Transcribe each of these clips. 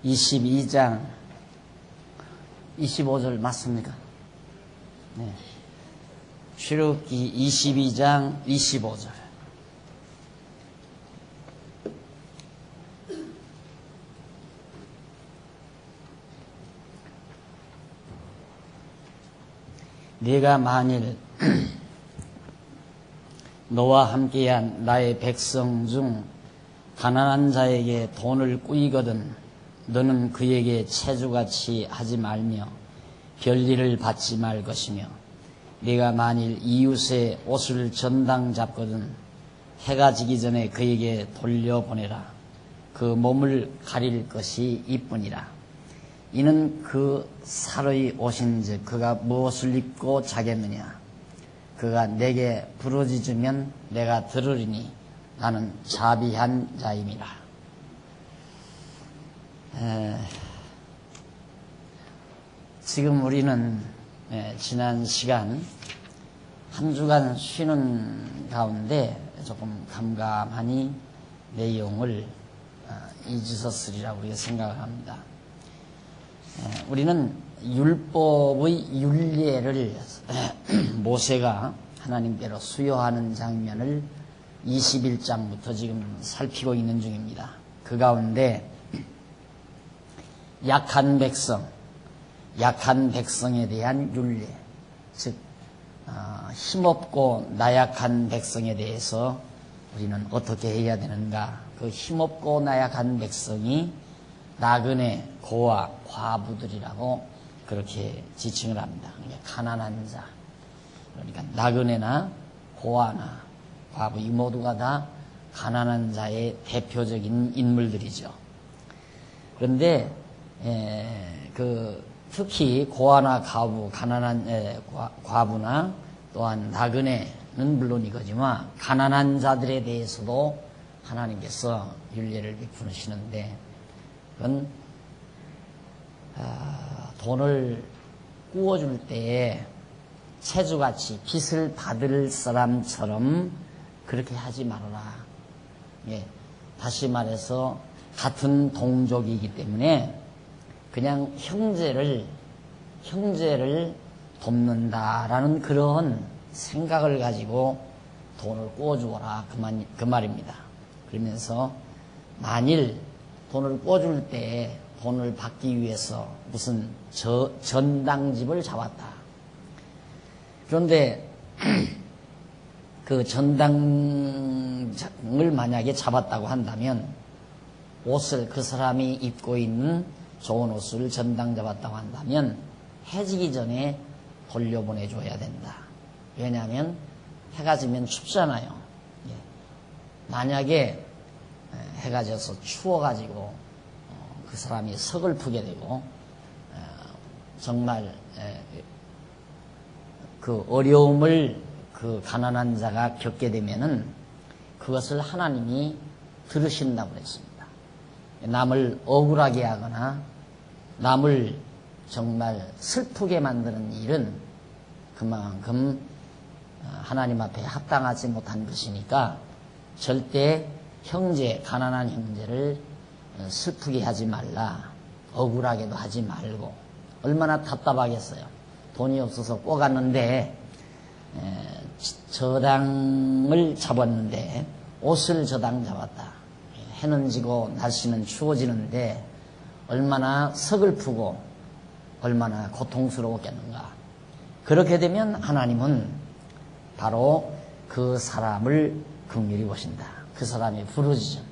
22장 25절 맞습니까? 네. 출애굽기 22장 25절. 네가 만일 너와 함께한 나의 백성 중 가난한 자에게 돈을 꾸이거든 너는 그에게 체주같이 하지 말며 별일을 받지 말 것이며 네가 만일 이웃의 옷을 전당 잡거든 해가 지기 전에 그에게 돌려보내라. 그 몸을 가릴 것이 이뿐이라. 이는 그 살의 옷인즉 그가 무엇을 입고 자겠느냐. 그가 내게 부르짖으면 내가 들으리니 나는 자비한 자임이라. 지금 우리는 지난 시간 한 주간 쉬는 가운데 조금 감감하니 내용을 잊으셨으리라 우리가 생각을 합니다. 우리는 율법의 율례를 모세가 하나님께로 수여하는 장면을 21장부터 지금 살피고 있는 중입니다. 그 가운데 약한 백성에 대한 율례, 즉 힘없고 나약한 백성에 대해서 우리는 어떻게 해야 되는가. 그 힘없고 나약한 백성이 나그네, 고아, 과부들이라고 그렇게 지칭을 합니다. 그러니까 가난한 자, 그러니까 나그네나 고아나 과부 이 모두가 다 가난한 자의 대표적인 인물들이죠. 그런데 특히 고아나 과부, 가난한 과부나 또한 나그네는 물론이거지만 가난한 자들에 대해서도 하나님께서 율례를 베푸시는데 그건 돈을 꾸어줄 때에 체주같이 빚을 받을 사람처럼 그렇게 하지 말아라. 다시 말해서 같은 동족이기 때문에 그냥 형제를 돕는다라는 그런 생각을 가지고 돈을 꾸어주어라 그 말입니다. 그러면서 만일 돈을 꾸어줄 때 돈을 받기 위해서 무슨 전당집을 잡았다. 그런데 그 전당을 만약에 잡았다고 한다면 옷을 그 사람이 입고 있는 좋은 옷을 전당 잡았다고 한다면 해지기 전에 돌려보내줘야 된다. 왜냐하면 해가 지면 춥잖아요. 만약에 해가 져서 추워가지고 그 사람이 서글프게 되고 정말 그 어려움을 그 가난한 자가 겪게 되면은 그것을 하나님이 들으신다고 그랬습니다. 남을 억울하게 하거나 남을 정말 슬프게 만드는 일은 그만큼 하나님 앞에 합당하지 못한 것이니까 절대 가난한 형제를 슬프게 하지 말라. 억울하게도 하지 말고. 얼마나 답답하겠어요. 돈이 없어서 꼬갔는데 저당을 잡았는데 옷을 저당 잡았다. 해는 지고 날씨는 추워지는데 얼마나 서글프고 얼마나 고통스러웠겠는가. 그렇게 되면 하나님은 바로 그 사람을 긍휼히 보신다. 그 사람이 부르짖음,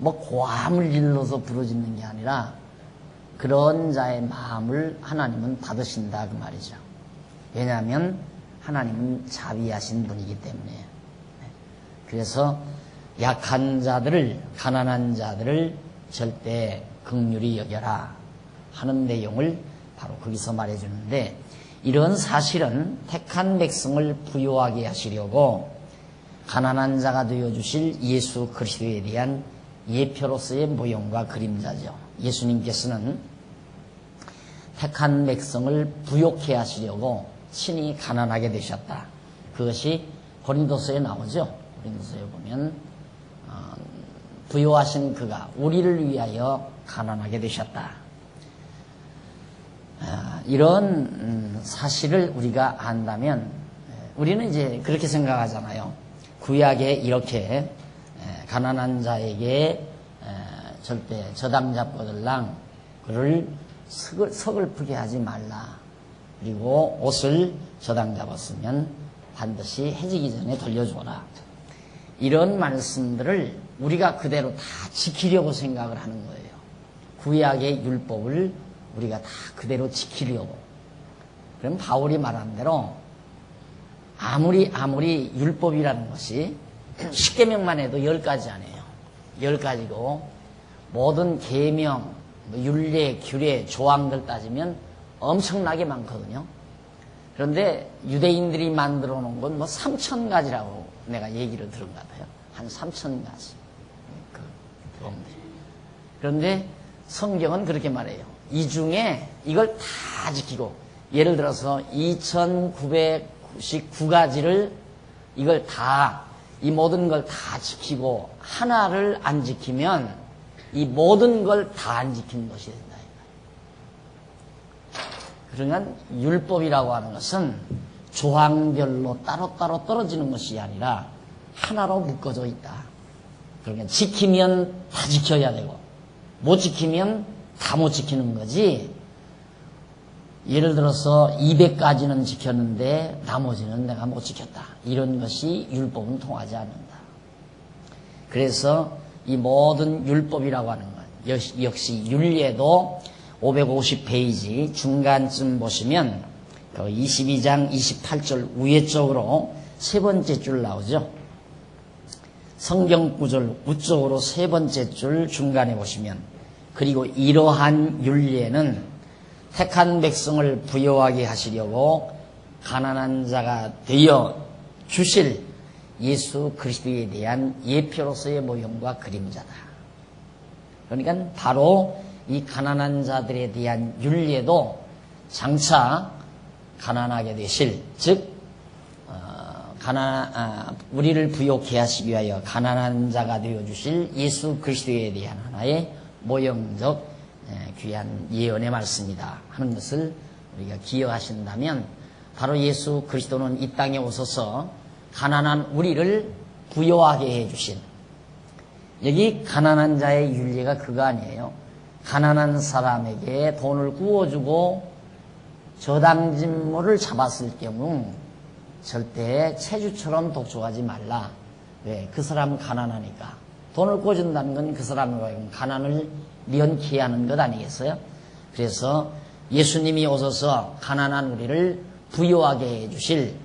고함을 질러서 부르짖는 게 아니라 그런 자의 마음을 하나님은 받으신다 그 말이죠. 왜냐하면 하나님은 자비하신 분이기 때문에. 그래서 약한 자들을, 가난한 자들을 절대 긍휼히 여겨라 하는 내용을 바로 거기서 말해주는데, 이런 사실은 택한 백성을 부요하게 하시려고 가난한 자가 되어주실 예수 그리스도에 대한 예표로서의 모형과 그림자죠. 예수님께서는 택한 백성을 부욕해 하시려고 친히 가난하게 되셨다. 그것이 고린도서에 나오죠. 고린도서에 보면 부요하신 그가 우리를 위하여 가난하게 되셨다. 이런 사실을 우리가 안다면 우리는 이제 그렇게 생각하잖아요. 구약에 이렇게 가난한 자에게 절대 저당 잡고들랑 그를 서글프게 하지 말라. 그리고 옷을 저당 잡았으면 반드시 해지기 전에 돌려줘라. 이런 말씀들을 우리가 그대로 다 지키려고 생각을 하는 거예요. 구약의 율법을 우리가 다 그대로 지키려고. 그럼 바울이 말한 대로 아무리 율법이라는 것이 10계명만 해도 10가지 아니에요. 10가지고 모든 계명, 율례, 규례, 조항들 따지면 엄청나게 많거든요. 그런데 유대인들이 만들어 놓은 건 뭐 3,000가지라고 내가 얘기를 들은 것 같아요. 한 3,000가지. 그런데 성경은 그렇게 말해요. 이 중에 이걸 다 지키고, 예를 들어서 2,999가지를 이걸 다, 이 모든 걸 다 지키고 하나를 안 지키면 이 모든 걸 다 안 지킨 것이 된다. 그러니까 율법이라고 하는 것은 조항별로 따로따로 떨어지는 것이 아니라 하나로 묶어져 있다. 그러니까 지키면 다 지켜야 되고 못 지키면 다 못 지키는 거지. 예를 들어서 200가지는 지켰는데 나머지는 내가 못 지켰다. 이런 것이 율법은 통하지 않는다. 그래서 이 모든 율법이라고 하는 것, 역시 율례도 550페이지 중간쯤 보시면 그 22장 28절 위에 쪽으로 세 번째 줄 나오죠. 성경 구절 우쪽으로 세 번째 줄 중간에 보시면, 그리고 이러한 율례는 택한 백성을 부요하게 하시려고 가난한 자가 되어 주실 예수 그리스도에 대한 예표로서의 모형과 그림자다. 그러니까 바로 이 가난한 자들에 대한 율례도 장차 가난하게 되실, 즉 우리를 부요케 하시기 위하여 가난한 자가 되어 주실 예수 그리스도에 대한 하나의 모형적 귀한 예언의 말씀이다 하는 것을 우리가 기억하신다면, 바로 예수 그리스도는 이 땅에 오셔서 가난한 우리를 부요하게 해주신, 여기 가난한 자의 율례가 그거 아니에요. 가난한 사람에게 돈을 구워주고 저당짐물을 잡았을 경우 절대 체주처럼 독촉하지 말라. 왜? 그 사람은 가난하니까. 돈을 구워준다는 건 그 사람의 가난을 면케 하는 것 아니겠어요? 그래서 예수님이 오셔서 가난한 우리를 부요하게 해주실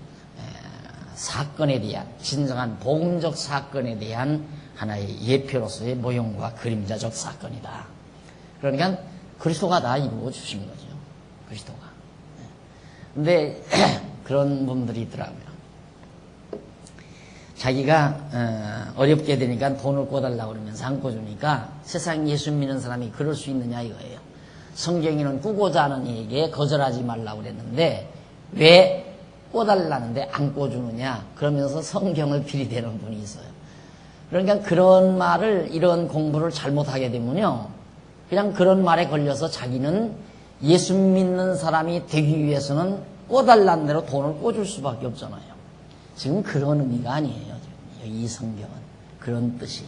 사건에 대한, 진정한 복음적 사건에 대한 하나의 예표로서의 모형과 그림자적 사건이다. 그러니까 그리스도가 다 이루어 주신 거죠. 그리스도가. 근데 그런 분들이 있더라고요. 자기가 어렵게 되니까 돈을 꿔달라고 그러면서 안 꿔주니까 세상 예수 믿는 사람이 그럴 수 있느냐 이거예요. 성경에는 꾸고자 하는 이에게 거절하지 말라고 그랬는데 왜 꿔달라는데 안 꿔주느냐, 그러면서 성경을 비리대는 분이 있어요. 그러니까 그런 말을, 이런 공부를 잘못하게 되면요, 그냥 그런 말에 걸려서 자기는 예수 믿는 사람이 되기 위해서는 꿔달라는 대로 돈을 꿔줄 수밖에 없잖아요. 지금 그런 의미가 아니에요. 이 성경은 그런 뜻이.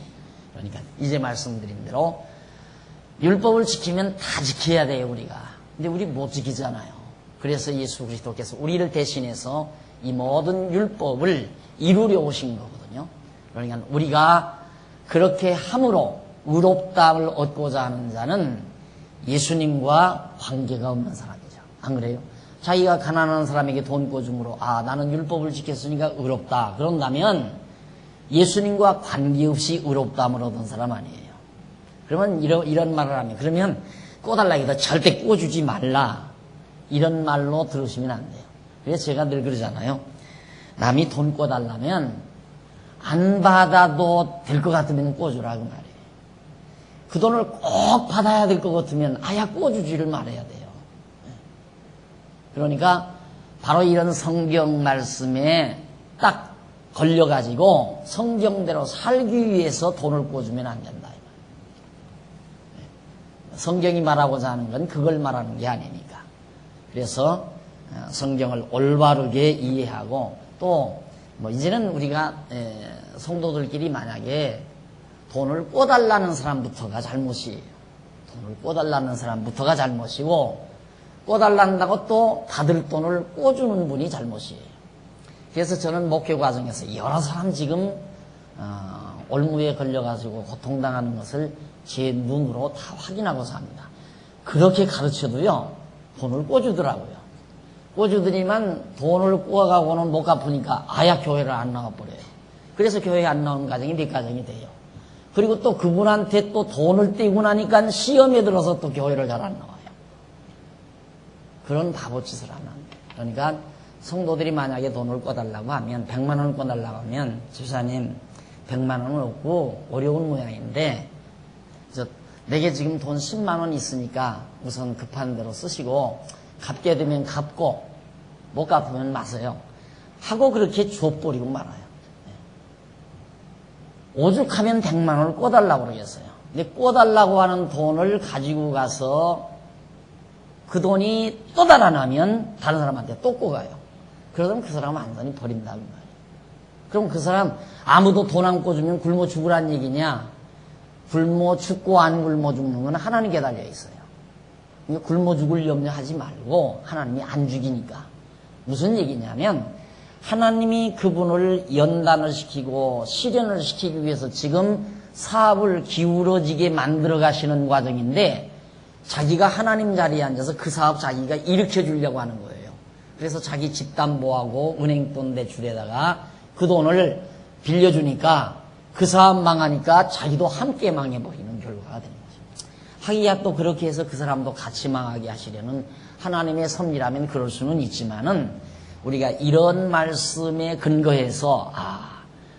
그러니까 이제 말씀드린 대로 율법을 지키면 다 지켜야 돼요, 우리가. 근데 우리 못 지키잖아요. 그래서 예수 그리스도께서 우리를 대신해서 이 모든 율법을 이루려 오신 거거든요. 그러니까 우리가 그렇게 함으로 의롭다함을 얻고자 하는 자는 예수님과 관계가 없는 사람이죠. 안 그래요? 자기가 가난한 사람에게 돈 꿔줌으로 나는 율법을 지켰으니까 의롭다 그런다면 예수님과 관계없이 의롭다함을 얻은 사람 아니에요. 그러면 이런 말을 하면, 그러면 꿔달라기도 절대 꿔주지 말라, 이런 말로 들으시면 안 돼요. 그래서 제가 늘 그러잖아요. 남이 돈 꿔달라면 안 받아도 될 것 같으면 꿔주라 그 말이에요. 그 돈을 꼭 받아야 될 것 같으면 아야 꿔주지를 말해야 돼요. 그러니까 바로 이런 성경 말씀에 딱 걸려가지고 성경대로 살기 위해서 돈을 꿔주면 안 된다. 성경이 말하고자 하는 건 그걸 말하는 게 아니니까. 그래서 성경을 올바르게 이해하고 또 뭐 이제는 우리가 성도들끼리 만약에 돈을 꿔달라는 사람부터가 잘못이에요. 돈을 꿔달라는 사람부터가 잘못이고 꿔달란다고 또 받을 돈을 꿔주는 분이 잘못이에요. 그래서 저는 목회 과정에서 여러 사람 지금 올무에 걸려가지고 고통당하는 것을 제 눈으로 다 확인하고서 합니다. 그렇게 가르쳐도요 돈을 꿔주더라고요. 꿔주더니만 돈을 꿔가고는 못 갚으니까 아야 교회를 안 나와버려요. 그래서 교회에 안 나오는 가정이 몇 가정이 돼요. 그리고 또 그분한테 또 돈을 떼고 나니까 시험에 들어서 또 교회를 잘 안 나와요. 그런 바보짓을 하면 안 돼요. 그러니까 성도들이 만약에 돈을 꿔달라고 하면 100만 원을 꿔달라고 하면 집사님 100만 원은 없고 어려운 모양인데 내게 지금 돈 10만 원 있으니까 우선 급한 대로 쓰시고 갚게 되면 갚고 못 갚으면 마세요 하고 그렇게 줘버리고 말아요. 오죽하면 100만 원을 꿔달라고 그러겠어요. 근데 꿔달라고 하는 돈을 가지고 가서 그 돈이 또 달아나면 다른 사람한테 또 꿔가요. 그러면 그 사람은 완전히 버린다는 말이에요. 그럼 그 사람 아무도 돈 안 꿔주면 굶어 죽으란 얘기냐? 굶어 죽고 안 굶어 죽는 건 하나님께 달려 있어요. 굶어 죽을 염려하지 말고 하나님이 안 죽이니까. 무슨 얘기냐면 하나님이 그분을 연단을 시키고 실현을 시키기 위해서 지금 사업을 기울어지게 만들어 가시는 과정인데 자기가 하나님 자리에 앉아서 그 사업 자기가 일으켜 주려고 하는 거예요. 그래서 자기 집담보하고 은행돈 대출에다가 그 돈을 빌려주니까 그 사업 망하니까 자기도 함께 망해버리는 결과가 되는 거죠. 하기야 또 그렇게 해서 그 사람도 같이 망하게 하시려는 하나님의 섭리라면 그럴 수는 있지만은 우리가 이런 말씀에 근거해서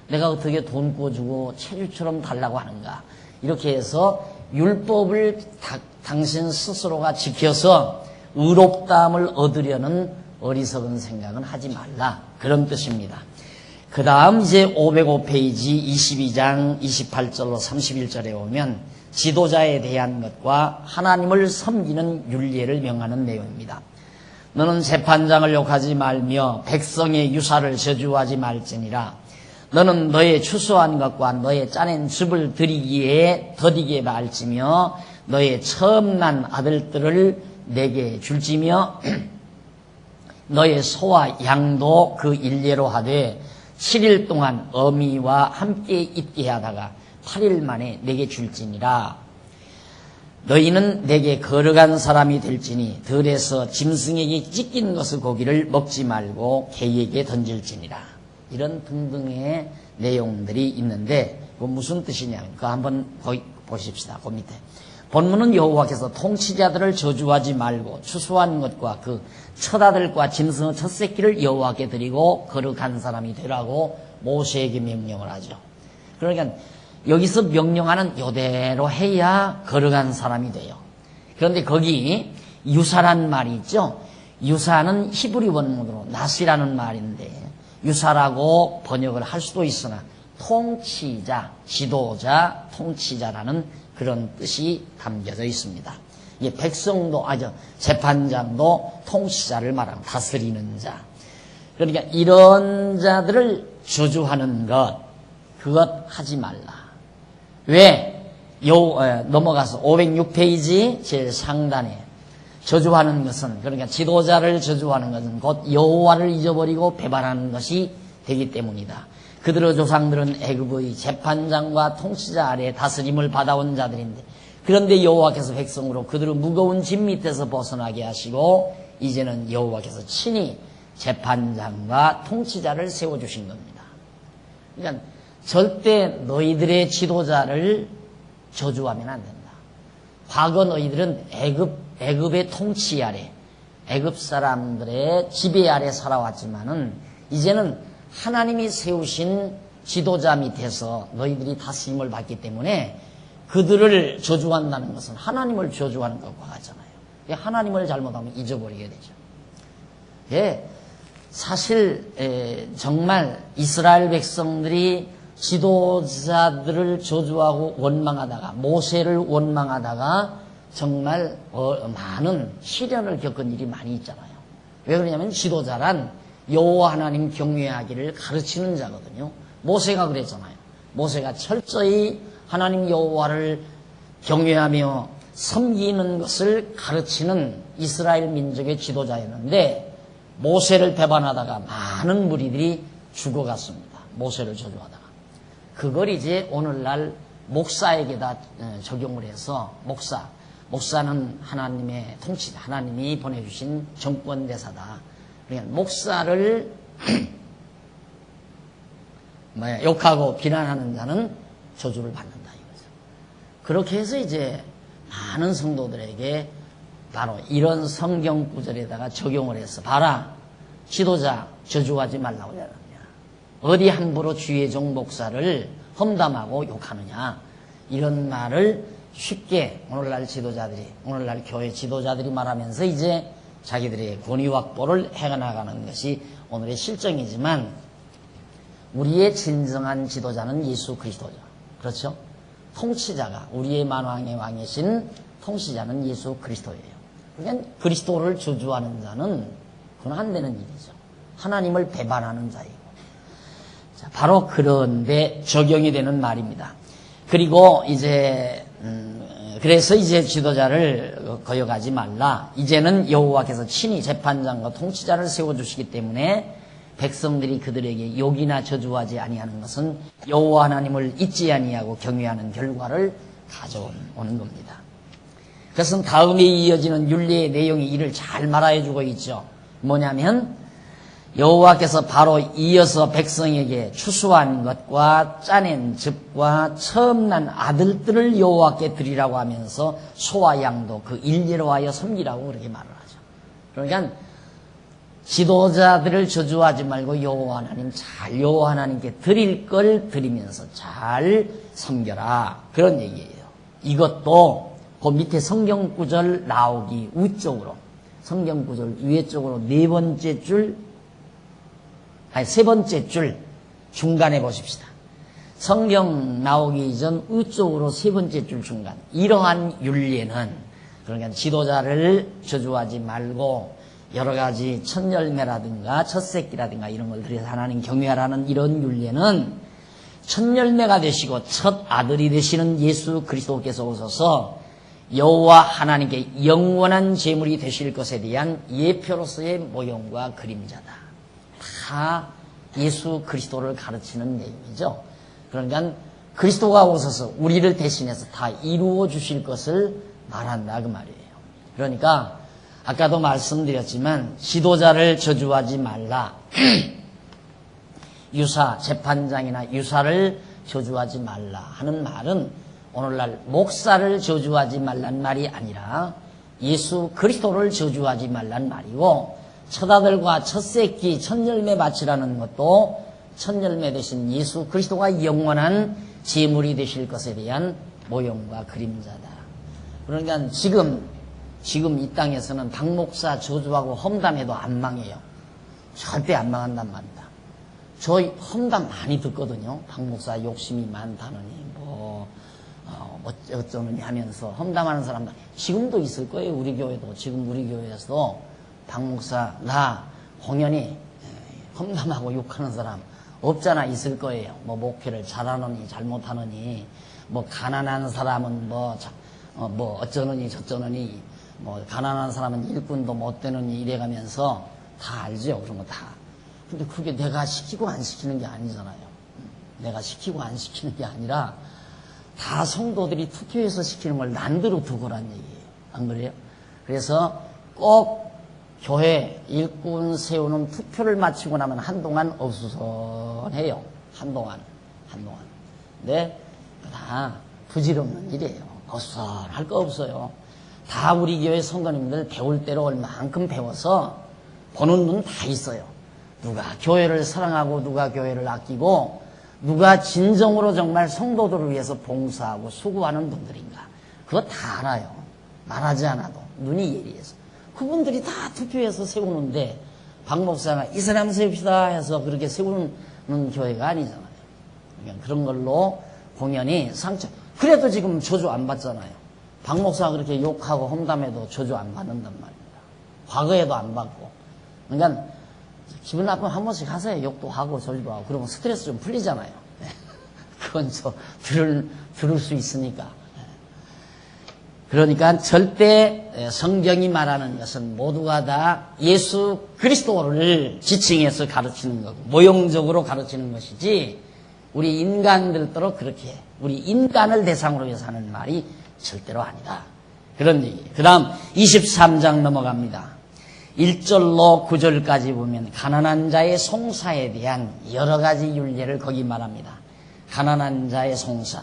내가 어떻게 돈 꿔주고 체주처럼 달라고 하는가 이렇게 해서 율법을 당신 스스로가 지켜서 의롭다함을 얻으려는 어리석은 생각은 하지 말라 그런 뜻입니다. 그 다음 이제 505페이지 22장 28절로 31절에 오면 지도자에 대한 것과 하나님을 섬기는 율례를 명하는 내용입니다. 너는 재판장을 욕하지 말며 백성의 유사를 저주하지 말지니라. 너는 너의 추수한 것과 너의 짜낸 즙을 드리기에 더디게 말지며 너의 처음 난 아들들을 내게 줄지며 너의 소와 양도 그 일례로 하되 7일 동안 어미와 함께 있게 하다가 8일 만에 내게 줄지니라. 너희는 내게 거룩한 사람이 될지니 들에서 짐승에게 찢긴 것의 고기를 먹지 말고 개에게 던질지니라. 이런 등등의 내용들이 있는데 그 무슨 뜻이냐면 그거 한번 보십시다. 그 밑에 본문은 여호와께서 통치자들을 저주하지 말고 추수한 것과 그 첫 아들과 짐승의 첫 새끼를 여호와께 드리고 거룩한 사람이 되라고 모세에게 명령을 하죠. 그러니까 여기서 명령하는 이대로 해야 거룩한 사람이 돼요. 그런데 거기 유사란 말이 있죠. 유사는 히브리 원문으로 낫이라는 말인데 유사라고 번역을 할 수도 있으나 통치자, 지도자, 통치자라는 그런 뜻이 담겨져 있습니다. 이 백성도 재판장도 통치자를 말하는 다스리는 자. 그러니까 이런 자들을 저주하는 그것 하지 말라. 왜? 넘어가서 506페이지 제일 상단에 저주하는 것은 그러니까 지도자를 저주하는 것은 곧 여호와를 잊어버리고 배반하는 것이 되기 때문이다. 그들의 조상들은 애굽의 재판장과 통치자 아래 다스림을 받아온 자들인데 그런데 여호와께서 백성으로 그들의 무거운 짐 밑에서 벗어나게 하시고 이제는 여호와께서 친히 재판장과 통치자를 세워주신 겁니다. 그러니까 절대 너희들의 지도자를 저주하면 안 된다. 과거 너희들은 애굽의 통치 아래 애굽 사람들의 지배 아래 살아왔지만은 이제는 하나님이 세우신 지도자 밑에서 너희들이 다스림을 받기 때문에 그들을 저주한다는 것은 하나님을 저주하는 것과 같잖아요. 하나님을 잘못하면 잊어버리게 되죠. 예, 사실 정말 이스라엘 백성들이 지도자들을 저주하고 원망하다가 모세를 원망하다가 정말 많은 시련을 겪은 일이 많이 있잖아요. 왜 그러냐면 지도자란 여호와 하나님 경외하기를 가르치는 자거든요. 모세가 그랬잖아요. 모세가 철저히 하나님 여호와를 경외하며 섬기는 것을 가르치는 이스라엘 민족의 지도자였는데 모세를 배반하다가 많은 무리들이 죽어갔습니다. 모세를 저주하다가. 그걸 이제 오늘날 목사에게다 적용을 해서 목사는 하나님의 통치자, 하나님이 보내주신 정권대사다. 그러니까 목사를 욕하고 비난하는 자는 저주를 받는다 이거죠. 그렇게 해서 이제 많은 성도들에게 바로 이런 성경 구절에다가 적용을 해서 봐라, 지도자 저주하지 말라고 그러느냐, 어디 함부로 주의 종 목사를 험담하고 욕하느냐, 이런 말을 쉽게 오늘날 지도자들이, 오늘날 교회 지도자들이 말하면서 이제 자기들의 권위 확보를 해나가는 것이 오늘의 실정이지만 우리의 진정한 지도자는 예수 그리스도죠. 그렇죠? 통치자가, 우리의 만왕의 왕이신 통치자는 예수 그리스도예요. 그러니까 그리스도를 저주하는 자는 그건 안 되는 일이죠. 하나님을 배반하는 자이고. 자, 바로 그런데 적용이 되는 말입니다. 그리고 이제 그래서 이제 지도자를 거역하지 말라. 이제는 여호와께서 친히 재판장과 통치자를 세워주시기 때문에 백성들이 그들에게 욕이나 저주하지 아니하는 것은 여호와 하나님을 잊지 아니하고 경외하는 결과를 가져오는 겁니다. 그것은 다음에 이어지는 율례의 내용이 이를 잘 말해주고 있죠. 뭐냐면 여호와께서 바로 이어서 백성에게 추수한 것과 짜낸 즙과 처음 난 아들들을 여호와께 드리라고 하면서 소와 양도 그 일례로 하여 섬기라고 그렇게 말을 하죠. 그러니까 지도자들을 저주하지 말고 여호와 하나님께 드릴 걸 드리면서 잘 섬겨라, 그런 얘기예요. 이것도 그 밑에 성경 구절 나오기 우쪽으로, 성경 구절 위에 쪽으로 세 번째 줄 중간에 보십시다. 성경 나오기 전 우쪽으로 세 번째 줄 중간. 이러한 율례는, 그러니까 지도자를 저주하지 말고 여러 가지 첫 열매라든가 첫 새끼라든가 이런 걸 들여서 하나님 경외하라는 이런 율례는 첫 열매가 되시고 첫 아들이 되시는 예수 그리스도께서 오셔서 여호와 하나님께 영원한 제물이 되실 것에 대한 예표로서의 모형과 그림자다. 다 예수 그리스도를 가르치는 내용이죠. 그러니까 그리스도가 오셔서 우리를 대신해서 다 이루어 주실 것을 말한다 그 말이에요. 그러니까 아까도 말씀드렸지만 지도자를 저주하지 말라. 유사, 재판장이나 유사를 저주하지 말라 하는 말은 오늘날 목사를 저주하지 말란 말이 아니라 예수 그리스도를 저주하지 말란 말이고, 첫 아들과 첫 새끼, 첫 열매 바치라는 것도 첫 열매 되신 예수 그리스도가 영원한 제물이 되실 것에 대한 모형과 그림자다. 그러니까 지금 이 땅에서는 박 목사 저주하고 험담해도 안 망해요. 절대 안 망한단 말이다. 저 험담 많이 듣거든요. 박 목사 욕심이 많다느니 어쩌느니 하면서 험담하는 사람들 지금도 있을 거예요. 우리 교회도. 지금 우리 교회에서도 박 목사 나 공연히 험담하고 욕하는 사람 없잖아. 있을 거예요. 뭐 목회를 잘하느니 잘못하느니, 뭐 가난한 사람은 뭐 어쩌느니 저쩌느니, 뭐 가난한 사람은 일꾼도 못 되느니 이래가면서 다 알죠. 그런 거 다. 근데 그게 내가 시키고 안 시키는 게 아니잖아요. 내가 시키고 안 시키는 게 아니라 다 성도들이 투표해서 시키는 걸 난대로 두고란 얘기예요. 안 그래요? 그래서 꼭 교회 일꾼 세우는 투표를 마치고 나면 한동안 어수선해요. 한동안. 근데 다 부질없는 일이에요. 어수선할 거 없어요. 다 우리 교회 성도님들 배울 대로 얼만큼 배워서 보는 눈 다 있어요. 누가 교회를 사랑하고 누가 교회를 아끼고 누가 진정으로 정말 성도들을 위해서 봉사하고 수고하는 분들인가, 그거 다 알아요. 말하지 않아도 눈이 예리해서. 그분들이 다 투표해서 세우는데 박 목사가 이 사람 세웁시다 해서 그렇게 세우는 교회가 아니잖아요. 그러니까 그런 걸로 공연히 상처. 그래도 지금 저주 안 받잖아요. 박 목사가 그렇게 욕하고 험담해도 저주 안 받는단 말입니다. 과거에도 안 받고. 그러니까 기분 나쁘면 한 번씩 하세요. 욕도 하고 저주도 하고. 그러면 스트레스 좀 풀리잖아요. 그건 들을 수 있으니까. 그러니까 절대 성경이 말하는 것은 모두가 다 예수 그리스도를 지칭해서 가르치는 거고 모형적으로 가르치는 것이지 우리 인간들도 그렇게 우리 인간을 대상으로 해서 하는 말이 절대로 아니다. 그런 얘기예요. 그 다음 23장 넘어갑니다. 1절로 9절까지 보면 가난한 자의 송사에 대한 여러 가지 율례를 거기 말합니다. 가난한 자의 송사.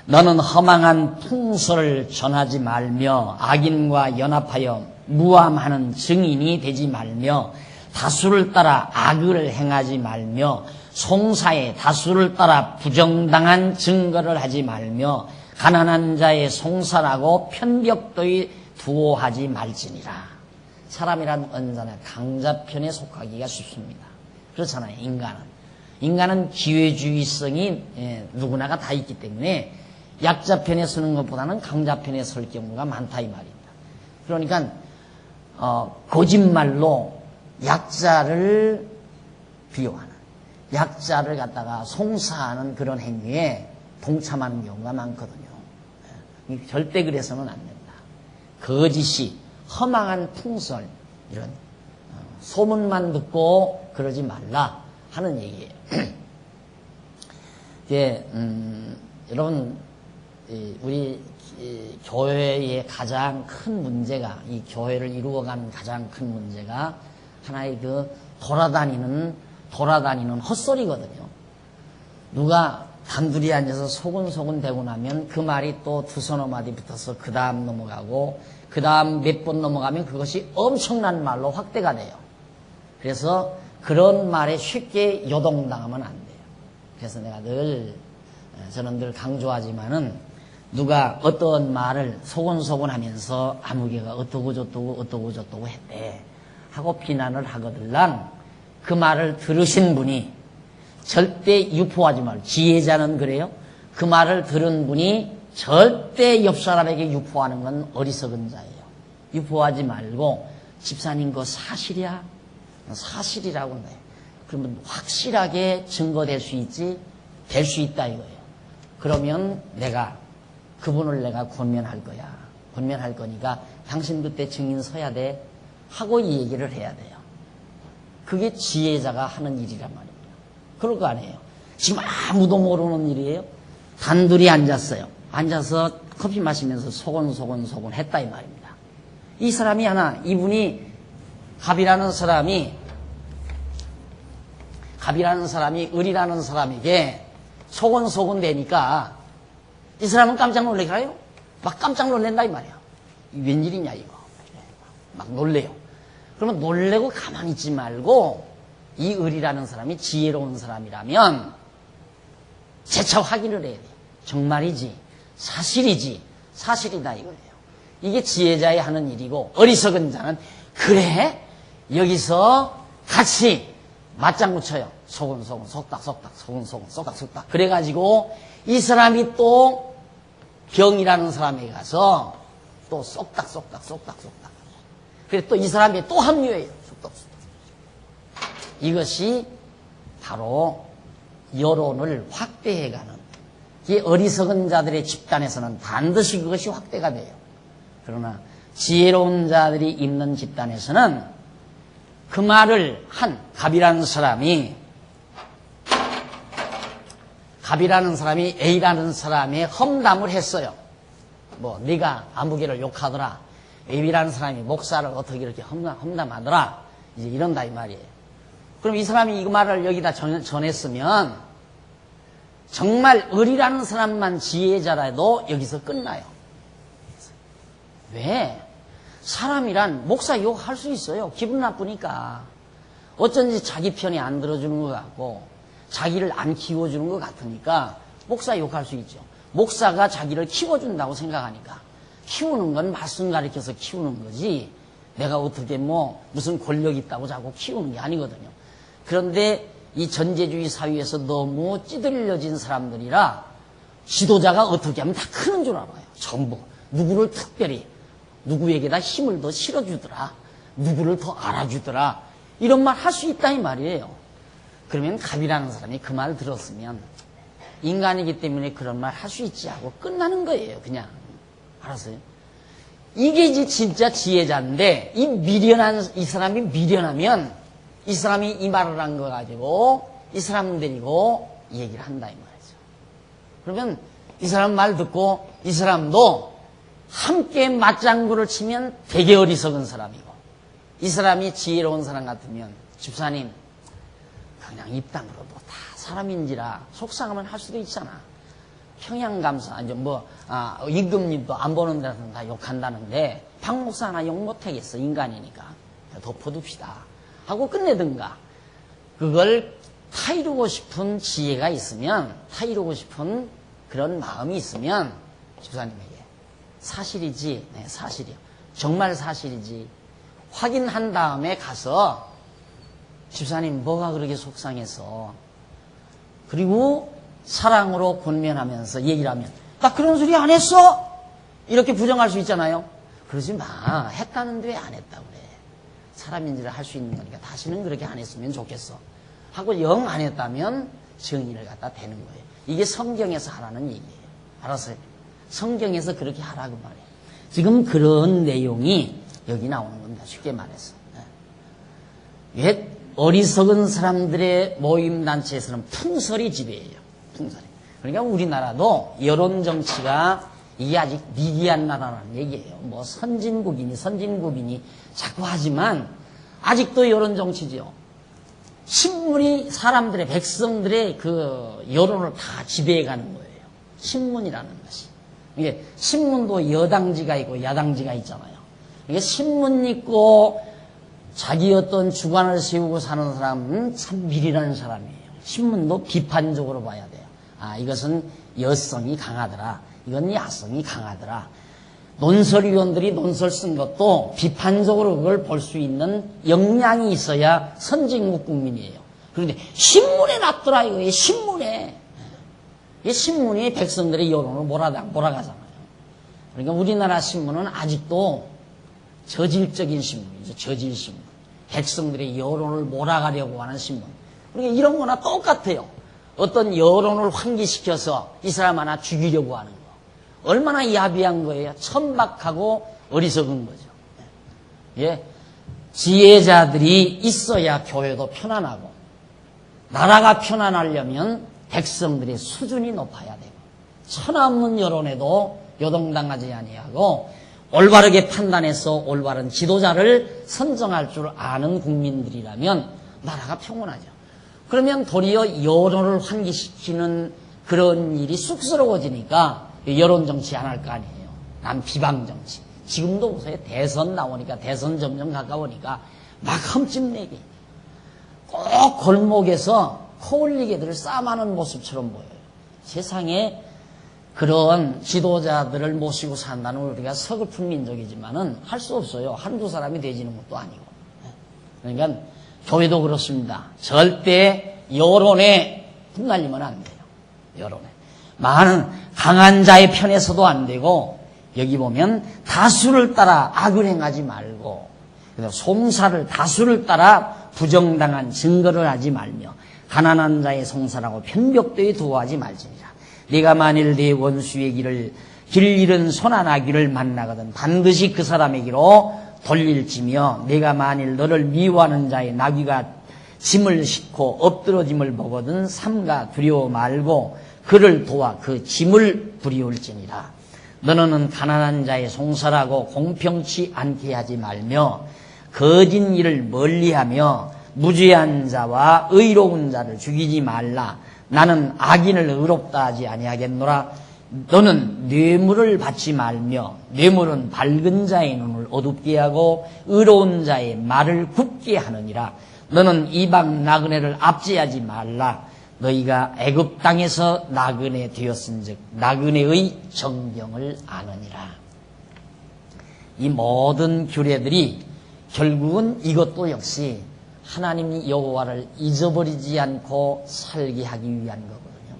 너는 허망한 풍설을 전하지 말며 악인과 연합하여 무함하는 증인이 되지 말며 다수를 따라 악을 행하지 말며 송사에 다수를 따라 부정당한 증거를 하지 말며 가난한 자의 송사라고 편벽도에 두어하지 말지니라. 사람이란 언제나 강자편에 속하기가 쉽습니다. 그렇잖아요. 인간은 기회주의성이 누구나가 다 있기 때문에 약자편에 서는 것보다는 강자편에 설 경우가 많다 이 말입니다. 그러니까 거짓말로 약자를 비호하는 약자를 갖다가 송사하는 그런 행위에 동참하는 경우가 많거든요. 절대 그래서는 안 된다. 거짓이 허망한 풍설 이런 소문만 듣고 그러지 말라 하는 얘기예요. 이게 여러분 우리 교회의 가장 큰 문제가 이 교회를 이루어가는 가장 큰 문제가 하나의 그 돌아다니는 헛소리거든요. 누가 단둘이 앉아서 소근소근 대고 나면 그 말이 또 두서너 마디 붙어서 그 다음 넘어가고 그 다음 몇 번 넘어가면 그것이 엄청난 말로 확대가 돼요. 그래서 그런 말에 쉽게 요동당하면 안 돼요. 그래서 저는 늘 강조하지만은 누가 어떤 말을 소곤소곤 하면서 아무개가 어떠고 저떠고 했대 하고 비난을 하거들랑 그 말을 들으신 분이 절대 유포하지 말고 지혜자는 그래요. 그 말을 들은 분이 절대 옆 사람에게 유포하는 건 어리석은 자예요. 유포하지 말고 집사님 그거 사실이야? 사실이라고 해. 그러면 확실하게 증거될 수 있지? 될 수 있다 이거예요. 그러면 그분을 내가 권면할 거야. 권면할 거니까 당신 그때 증인 서야 돼. 하고 이 얘기를 해야 돼요. 그게 지혜자가 하는 일이란 말입니다. 그럴 거 아니에요. 지금 아무도 모르는 일이에요. 단둘이 앉았어요. 앉아서 커피 마시면서 소곤소곤 했다 이 말입니다. 이 사람이 이분이 갑이라는 사람이 을이라는 사람에게 소곤소곤 되니까 이 사람은 깜짝 놀래가요. 막 깜짝 놀랜다 이 말이야. 웬일이냐 이거. 막 놀래요. 그러면 놀래고 가만히 있지 말고 이 을이라는 사람이 지혜로운 사람이라면 재차 확인을 해야 돼. 정말이지, 사실이지, 사실이다 이거예요. 이게 지혜자의 하는 일이고 어리석은 자는 그래 여기서 같이 맞장구 쳐요. 소근소근 속닥속닥 소근소근 속닥속닥 그래가지고 이 사람이 또 병이라는 사람에 가서 또 쏙닥쏙닥 그래 또 이 사람이 또 합류해요. 속닥속닥. 이것이 바로 여론을 확대해가는 이 어리석은 자들의 집단에서는 반드시 그것이 확대가 돼요. 그러나 지혜로운 자들이 있는 집단에서는 그 말을 한 갑이라는 사람이 A라는 사람의 험담을 했어요. 네가 아무개를 욕하더라. A라는 사람이 목사를 어떻게 이렇게 험담하더라. 이제 이런다 이 말이에요. 그럼 이 사람이 이 말을 여기다 전했으면 정말 을이라는 사람만 지혜자라도 여기서 끝나요. 왜? 사람이란 목사 욕할 수 있어요. 기분 나쁘니까. 어쩐지 자기 편이 안 들어주는 것 같고 자기를 안 키워주는 것 같으니까 목사 욕할 수 있죠. 목사가 자기를 키워준다고 생각하니까. 키우는 건 말씀 가르쳐서 키우는 거지 내가 어떻게 무슨 권력 있다고 자꾸 키우는 게 아니거든요. 그런데 이 전제주의 사회에서 너무 찌들려진 사람들이라 지도자가 어떻게 하면 다 크는 줄 알아요. 전부 누구를 특별히 누구에게다 힘을 더 실어주더라. 누구를 더 알아주더라. 이런 말 할 수 있다 이 말이에요. 그러면 갑이라는 사람이 그 말 들었으면 인간이기 때문에 그런 말 할 수 있지 하고 끝나는 거예요. 그냥. 알았어요? 이게 진짜 지혜자인데 이 사람이 미련하면 이 사람이 이 말을 한 거 가지고 이 사람 데리고 얘기를 한다 이 말이죠. 그러면 이 사람 말 듣고 이 사람도 함께 맞장구를 치면 되게 어리석은 사람이고 이 사람이 지혜로운 사람 같으면 집사님 그냥 입담으로도 다 사람인지라 속상하면 할 수도 있잖아. 평양감사 이제 임금님도 안 보는 데서 다 욕한다는데 박 목사 하나 욕 못하겠어. 인간이니까 덮어둡시다 하고 끝내든가. 그걸 타이르고 싶은 지혜가 있으면 타이르고 싶은 그런 마음이 있으면 집사님에게 사실이지, 네, 사실이요. 정말 사실이지. 확인한 다음에 가서 집사님 뭐가 그렇게 속상해서 그리고 사랑으로 권면하면서 얘기를 하면 나 그런 소리 안 했어? 이렇게 부정할 수 있잖아요. 그러지 마. 했다는데 왜 안 했다고 그래. 사람인지를 할 수 있는 거니까 다시는 그렇게 안 했으면 좋겠어 하고 영 안 했다면 정의를 갖다 대는 거예요. 이게 성경에서 하라는 얘기예요. 알았어요? 성경에서 그렇게 하라고 말해요. 지금 그런 내용이 여기 나오는 겁니다. 쉽게 말해서. 왜 어리석은 사람들의 모임단체에서는 풍설이 지배해요. 풍설이. 그러니까 우리나라도 여론정치가 이게 아직 미개한 나라라는 얘기예요. 뭐 선진국이니 자꾸 하지만 아직도 여론정치지요. 신문이 사람들의 백성들의 그 여론을 다 지배해가는 거예요. 신문이라는 것이. 이게 신문도 여당지가 있고 야당지가 있잖아요. 이게 신문 있고 자기 어떤 주관을 세우고 사는 사람은 참 미련한 사람이에요. 신문도 비판적으로 봐야 돼요. 아, 이것은 여성이 강하더라. 이건 야성이 강하더라. 논설위원들이 논설 쓴 것도 비판적으로 그걸 볼 수 있는 역량이 있어야 선진국 국민이에요. 그런데 신문에 놨더라 이거예요. 신문에. 이 신문이 백성들의 여론을 몰아가잖아요. 그러니까 우리나라 신문은 아직도 저질적인 신문이죠. 저질신문. 백성들의 여론을 몰아가려고 하는 신문. 그러니까 이런 거나 똑같아요. 어떤 여론을 환기시켜서 이 사람 하나 죽이려고 하는 거. 얼마나 야비한 거예요. 천박하고 어리석은 거죠. 예. 지혜자들이 있어야 교회도 편안하고 나라가 편안하려면 백성들의 수준이 높아야 되고 천하문 여론에도 요동당하지 아니하고 올바르게 판단해서 올바른 지도자를 선정할 줄 아는 국민들이라면 나라가 평온하죠. 그러면 도리어 여론을 환기시키는 그런 일이 쑥스러워지니까 여론정치 안 할 거 아니에요. 난 비방정치. 지금도 보세요. 대선 나오니까 대선 점점 가까우니까 막 흠집내기. 꼭 골목에서 코올리게들을 싸움하는 모습처럼 보여요. 세상에 그런 지도자들을 모시고 산다는 우리가 서글픈 민족이지만은 할 수 없어요. 한두 사람이 되지는 것도 아니고. 그러니까 교회도 그렇습니다. 절대 여론에 흩날리면 안 돼요. 여론에. 많은 강한 자의 편에서도 안 되고 여기 보면 다수를 따라 악을 행하지 말고 송사를 다수를 따라 부정당한 증거를 하지 말며 가난한 자의 송사라고 편벽되이 도하지 말지니라. 네가 만일 네 원수의 길 잃은 손안아귀를 만나거든 반드시 그 사람에게로 돌릴지며 네가 만일 너를 미워하는 자의 나귀가 짐을 싣고 엎드러짐을 보거든 삼가 두려워 말고 그를 도와 그 짐을 부리울지니라. 너는 가난한 자의 송사라고 공평치 않게 하지 말며 거짓 일을 멀리하며 무죄한 자와 의로운 자를 죽이지 말라. 나는 악인을 의롭다 하지 아니하겠노라. 너는 뇌물을 받지 말며 뇌물은 밝은 자의 눈을 어둡게 하고 의로운 자의 말을 굽게 하느니라. 너는 이방 나그네를 압제하지 말라. 너희가 애굽 땅에서 나그네 되었은즉 나그네의 정병을 아느니라. 이 모든 규례들이 결국은 이것도 역시 하나님 여호와를 잊어버리지 않고 살게 하기 위한 거거든요.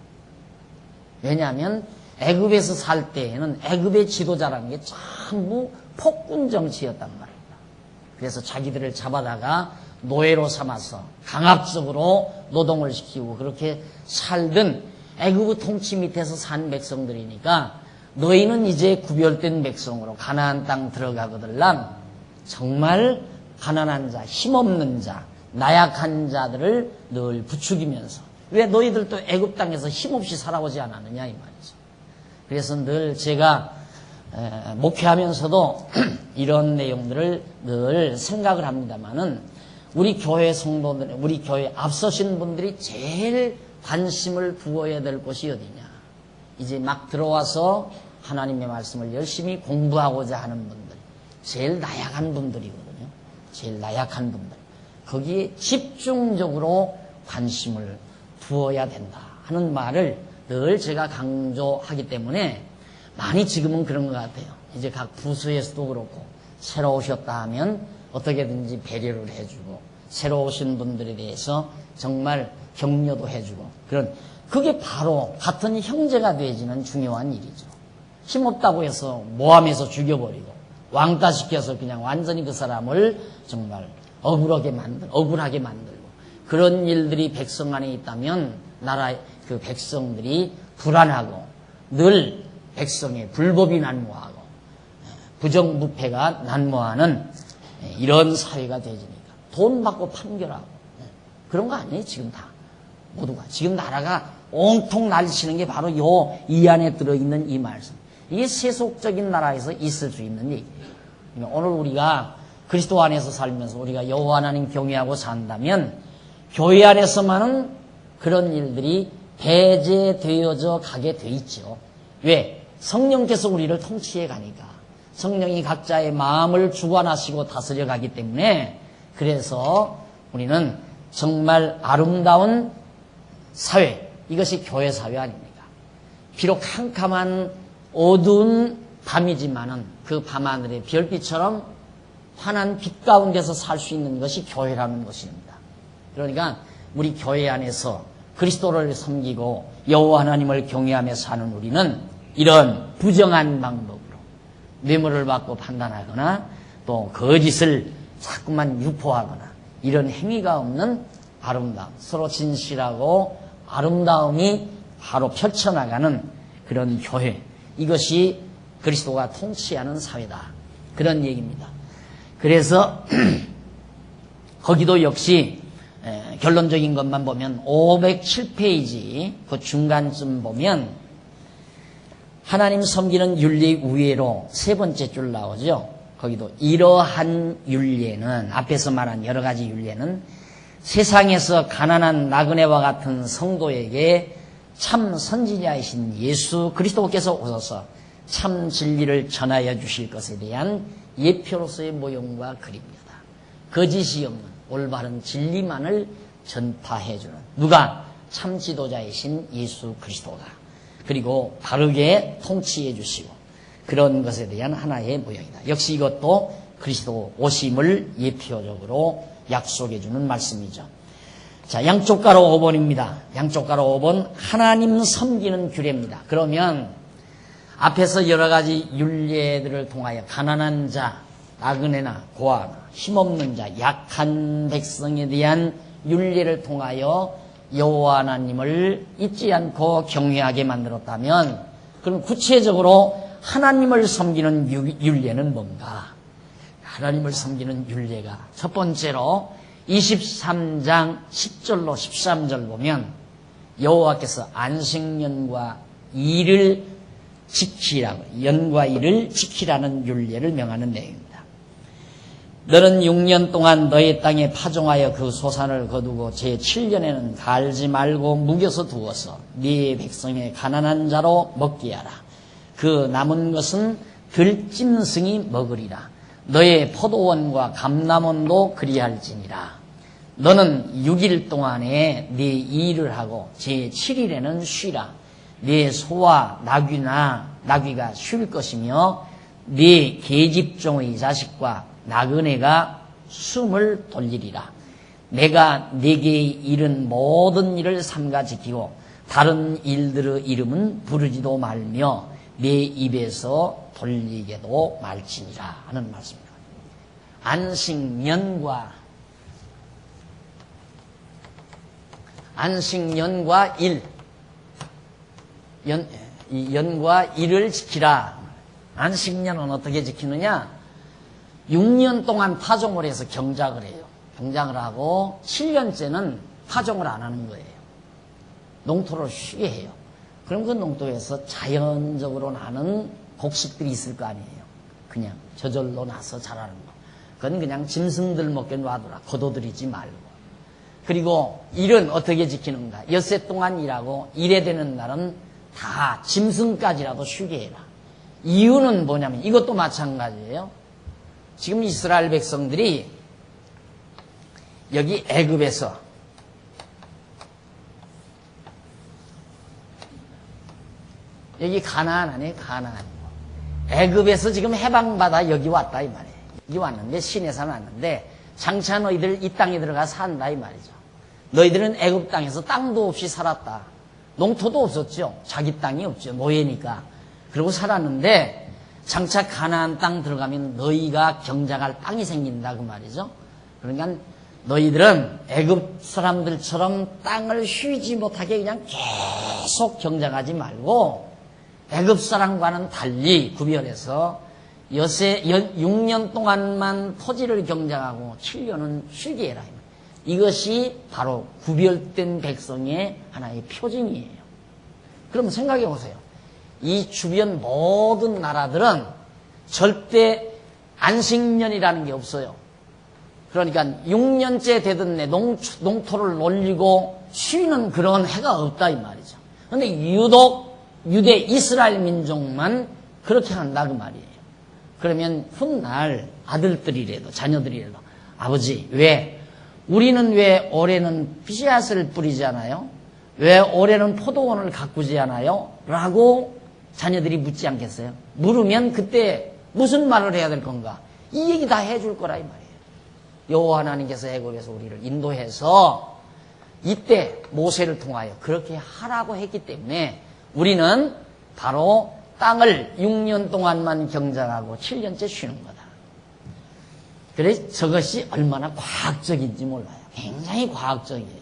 왜냐하면 애굽에서 살 때에는 애굽의 지도자라는 게 전부 폭군 정치였단 말입니다. 그래서 자기들을 잡아다가 노예로 삼아서 강압적으로 노동을 시키고 그렇게 살던 애굽의 통치 밑에서 산 백성들이니까 너희는 이제 구별된 백성으로 가나안 땅 들어가거들란 정말 가난한 자, 힘없는 자, 나약한 자들을 늘 부추기면서 왜 너희들도 애굽 땅에서 힘없이 살아오지 않았느냐 이 말이죠. 그래서 늘 제가 목회하면서도 이런 내용들을 늘 생각을 합니다만은 우리 교회 성도들, 우리 교회 앞서신 분들이 제일 관심을 두어야 될 곳이 어디냐. 이제 막 들어와서 하나님의 말씀을 열심히 공부하고자 하는 분들, 제일 나약한 분들이거든요. 제일 나약한 분들. 거기에 집중적으로 관심을 두어야 된다 하는 말을 늘 제가 강조하기 때문에 많이 지금은 그런 것 같아요. 이제 각 부서에서도 그렇고 새로 오셨다 하면 어떻게든지 배려를 해주고 새로 오신 분들에 대해서 정말 격려도 해주고 그게 바로 같은 형제가 되어지는 중요한 일이죠. 힘없다고 해서 모함해서 죽여버리고 왕따시켜서 그냥 완전히 그 사람을 정말 억울하게 만들고 그런 일들이 백성 안에 있다면 나라의 그 백성들이 불안하고 늘 백성의 불법이 난무하고 부정부패가 난무하는 이런 사회가 되어지니까 돈 받고 판결하고 그런 거 아니에요. 지금 다 모두가 지금 나라가 온통 날치는 게 바로 이 안에 들어있는 이 말씀. 이게 세속적인 나라에서 있을 수 있는 얘기예요. 그러니까 오늘 우리가 그리스도 안에서 살면서 우리가 여호와 하나님 경외하고 산다면 교회 안에서만은 그런 일들이 배제되어져 가게 돼 있죠. 왜? 성령께서 우리를 통치해 가니까. 성령이 각자의 마음을 주관하시고 다스려 가기 때문에 그래서 우리는 정말 아름다운 사회, 이것이 교회 사회 아닙니까? 비록 캄캄한 어두운 밤이지만은 그 밤하늘의 별빛처럼 환한 빛 가운데서 살 수 있는 것이 교회라는 것입니다. 그러니까 우리 교회 안에서 그리스도를 섬기고 여호와 하나님을 경외하며 사는 우리는 이런 부정한 방법으로 뇌물을 받고 판단하거나 또 거짓을 자꾸만 유포하거나 이런 행위가 없는 아름다움, 서로 진실하고 아름다움이 바로 펼쳐나가는 그런 교회, 이것이 그리스도가 통치하는 사회다, 그런 얘기입니다. 그래서 거기도 역시 결론적인 것만 보면 507페이지 그 중간쯤 보면 하나님 섬기는 윤리 우회로 세 번째 줄 나오죠. 거기도 이러한 윤례는, 앞에서 말한 여러 가지 윤례는 세상에서 가난한 나그네와 같은 성도에게 참 선지자이신 예수 그리스도께서 오셔서 참 진리를 전하여 주실 것에 대한 예표로서의 모형과 그림이다. 거짓이 없는 올바른 진리만을 전파해 주는 누가? 참 지도자이신 예수 그리스도가. 그리고 바르게 통치해 주시고 그런 것에 대한 하나의 모형이다. 역시 이것도 그리스도 오심을 예표적으로 약속해 주는 말씀이죠. 자, 양쪽 가로 5번입니다. 양쪽 가로 5번 하나님 섬기는 규례입니다. 그러면 앞에서 여러 가지 율례들을 통하여 가난한 자, 나그네나 고아나 힘없는 자, 약한 백성에 대한 율례를 통하여 여호와 하나님을 잊지 않고 경외하게 만들었다면 그럼 구체적으로 하나님을 섬기는 율례는 뭔가? 하나님을 섬기는 율례가 첫 번째로 23장 10절로 13절 보면 여호와께서 안식년과 일을 지키라고, 연과 일을 지키라는 율례를 명하는 내용입니다. 너는 6년 동안 너의 땅에 파종하여 그 소산을 거두고 제7년에는 갈지 말고 묵여서 두어서 네 백성의 가난한 자로 먹게 하라. 그 남은 것은 들짐승이 먹으리라. 너의 포도원과 감람원도 그리할지니라. 너는 6일 동안에 네 일을 하고 제7일에는 쉬라. 네 소와 나귀가 쉴 것이며 네 계집종의 자식과 나그네가 숨을 돌리리라. 내가 네게 이른 모든 일을 삼가 지키고 다른 일들의 이름은 부르지도 말며 내 입에서 돌리게도 말지니라 하는 말씀입니다. 안식년과 일, 연과 일을 지키라. 안식년은 어떻게 지키느냐? 6년 동안 파종을 해서 경작을 해요. 경작을 하고 7년째는 파종을 안 하는 거예요. 농토를 쉬게 해요. 그럼 그 농토에서 자연적으로 나는 곡식들이 있을 거 아니에요. 그냥 저절로 나서 자라는 거. 그건 그냥 짐승들 먹게 놔두라. 거둬들이지 말고. 그리고 일은 어떻게 지키는가? 엿새 동안 일하고 일에 되는 날은 다 짐승까지라도 쉬게 해라. 이유는 뭐냐면 이것도 마찬가지예요. 지금 이스라엘 백성들이 여기 애굽에서 여기 가나안 아니에요? 가나안. 애굽에서 지금 해방받아 여기 왔다 이 말이에요. 여기 왔는데 시내산 왔는데 장차 너희들 이 땅에 들어가 산다 이 말이죠. 너희들은 애굽 땅에서 땅도 없이 살았다. 농토도 없었죠. 자기 땅이 없죠. 노예니까. 그러고 살았는데 장차 가나안 땅 들어가면 너희가 경작할 땅이 생긴다 그 말이죠. 그러니까 너희들은 애굽 사람들처럼 땅을 쉬지 못하게 그냥 계속 경작하지 말고 애굽 사람과는 달리 구별해서 6년 동안만 토지를 경작하고 7년은 쉬게 해라. 이것이 바로 구별된 백성의 하나의 표징이에요. 그럼 생각해 보세요. 이 주변 모든 나라들은 절대 안식년이라는 게 없어요. 그러니까 6년째 되던 내 농토를 놀리고 쉬는 그런 해가 없다 이 말이죠. 그런데 유독 유대 이스라엘 민족만 그렇게 한다 그 말이에요. 그러면 훗날 아들들이라도 자녀들이라도 아버지 우리는 왜 올해는 씨앗을 뿌리지 않아요? 왜 올해는 포도원을 가꾸지 않아요? 라고 자녀들이 묻지 않겠어요? 물으면 그때 무슨 말을 해야 될 건가? 이 얘기 다 해줄 거라 이 말이에요. 여호와 하나님께서 애굽에서 우리를 인도해서 이때 모세를 통하여 그렇게 하라고 했기 때문에 우리는 바로 땅을 6년 동안만 경작하고 7년째 쉬는 거다. 그래서 저것이 얼마나 과학적인지 몰라요. 굉장히 과학적이에요.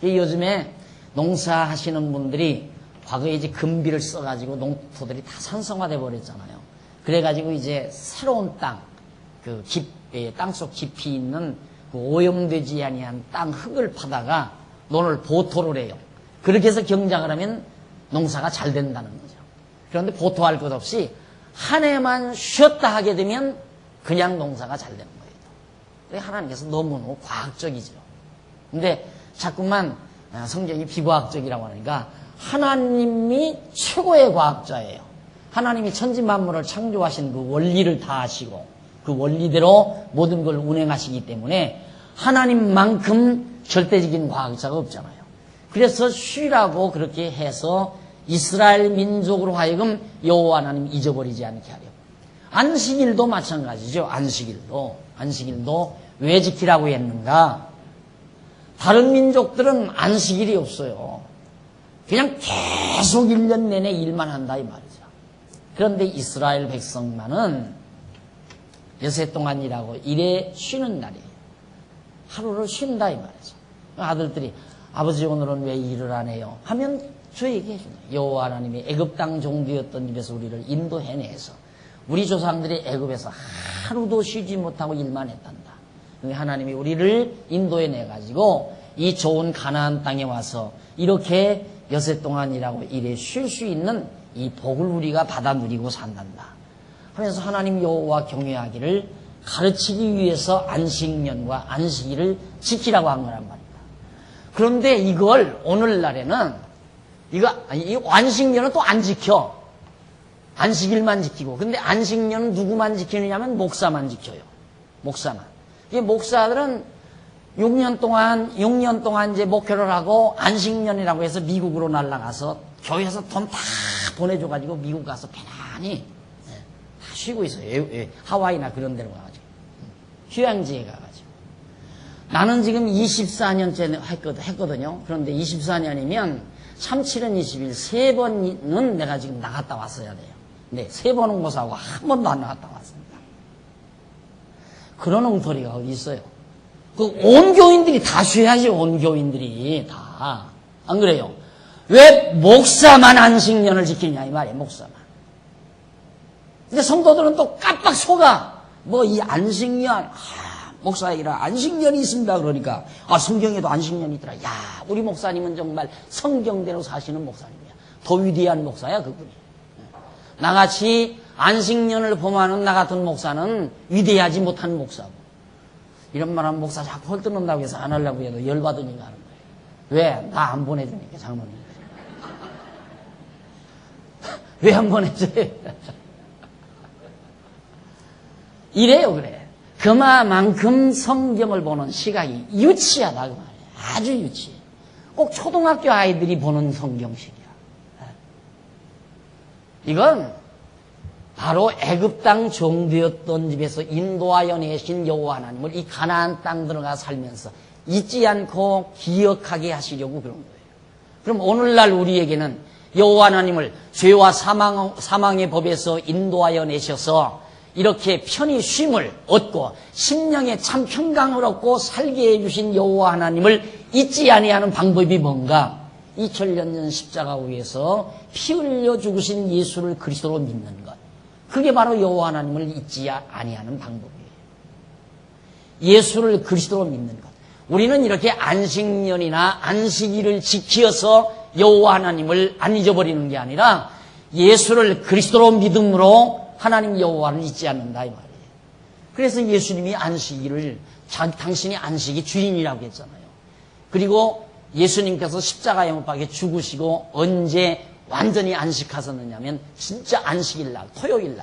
요즘에 농사하시는 분들이 과거에 이제 금비를 써가지고 농토들이 다 산성화돼 버렸잖아요. 그래가지고 이제 새로운 땅, 땅속 깊이 있는 그 오염되지 아니한 땅 흙을 파다가 논을 보토를 해요. 그렇게 해서 경작을 하면 농사가 잘 된다는 거죠. 그런데 보토할 것 없이 한 해만 쉬었다 하게 되면 그냥 농사가 잘 되는 거예요. 하나님께서 너무너무 과학적이죠. 근데 자꾸만 성경이 비과학적이라고 하니까 하나님이 최고의 과학자예요. 하나님이 천지 만물을 창조하신 그 원리를 다 아시고 그 원리대로 모든 걸 운행하시기 때문에 하나님만큼 절대적인 과학자가 없잖아요. 그래서 쉬라고 그렇게 해서 이스라엘 민족으로 하여금 여호와 하나님 잊어버리지 않게 하려고. 안식일도 마찬가지죠. 안식일도 왜 지키라고 했는가? 다른 민족들은 안식일이 없어요. 그냥 계속 1년 내내 일만 한다 이 말이죠. 그런데 이스라엘 백성만은 여세 동안 일하고 일에 쉬는 날이에요. 하루를 쉰다 이 말이죠. 아들들이 아버지 오늘은 왜 일을 안 해요? 하면 저에게 해준다. 여호와 하나님이 애굽 땅 종되었던 입에서 우리를 인도해내서 우리 조상들이 애굽에서 하루도 쉬지 못하고 일만 했단다. 하나님이 우리를 인도해내가지고 이 좋은 가나안 땅에 와서 이렇게 여세 동안 일하고 일에 쉴 수 있는 이 복을 우리가 받아 누리고 산단다. 하면서 하나님 여호와 경외하기를 가르치기 위해서 안식년과 안식일을 지키라고 한 거란 말입니다. 그런데 이걸 오늘날에는 이 안식년은 또 안 지켜. 안식일만 지키고. 근데 안식년은 누구만 지키느냐면 목사만 지켜요. 목사만. 이 목사들은 6년 동안 이제 목회를 하고 안식년이라고 해서 미국으로 날아가서 교회에서 돈 다 보내줘가지고 미국 가서 편안히 다 쉬고 있어요. 하와이나 그런 데로 가가지고. 휴양지에 가가지고. 나는 지금 24년째 했거든요. 그런데 24년이면 37년 20일 3번은 내가 지금 나갔다 왔어야 돼요. 네, 3번 홍보사하고 한 번도 안 나갔다 왔습니다. 그런 엉터리가 어디 있어요? 그 온 교인들이 다 쉬어야지, 온 교인들이 다. 안 그래요? 왜 목사만 안식년을 지키냐 이 말이에요, 목사만. 근데 성도들은 또 깜빡 속아. 뭐 이 안식년, 목사이라 안식년이 있습니다. 그러니까 성경에도 안식년이 있더라. 야, 우리 목사님은 정말 성경대로 사시는 목사님이야. 더 위대한 목사야 그분이. 나같이 안식년을 범하는 나 같은 목사는 위대하지 못한 목사고. 이런 말하면 목사 자꾸 헐뜯는다고 해서 안 하려고 해도 열받으니까 하는 거예요. 왜? 나 안 보내주니까 장로님. 왜 안 보내줘요? 이래요, 그래. 그만큼 성경을 보는 시각이 유치하다 그 말이에요. 아주 유치해. 꼭 초등학교 아이들이 보는 성경식이야. 이건 바로 애굽 땅 종되었던 집에서 인도하여 내신 여호와 하나님을 이 가나안 땅 들어가 살면서 잊지 않고 기억하게 하시려고 그런 거예요. 그럼 오늘날 우리에게는 여호와 하나님을 죄와 사망의 법에서 인도하여 내셔서 이렇게 편히 쉼을 얻고 심령에 참 평강을 얻고 살게 해주신 여호와 하나님을 잊지 아니하는 방법이 뭔가? 2000년 전 십자가 위에서 피 흘려 죽으신 예수를 그리스도로 믿는 것. 그게 바로 여호와 하나님을 잊지 아니하는 방법이에요. 예수를 그리스도로 믿는 것. 우리는 이렇게 안식년이나 안식일을 지켜서 여호와 하나님을 안 잊어버리는 게 아니라 예수를 그리스도로 믿음으로 하나님 여호와를 잊지 않는다 이 말이에요. 그래서 예수님이 안식일을 당신이 안식이 주인이라고 했잖아요. 그리고 예수님께서 십자가에 못 박혀 죽으시고 언제 완전히 안식하셨느냐면 진짜 안식일 날, 토요일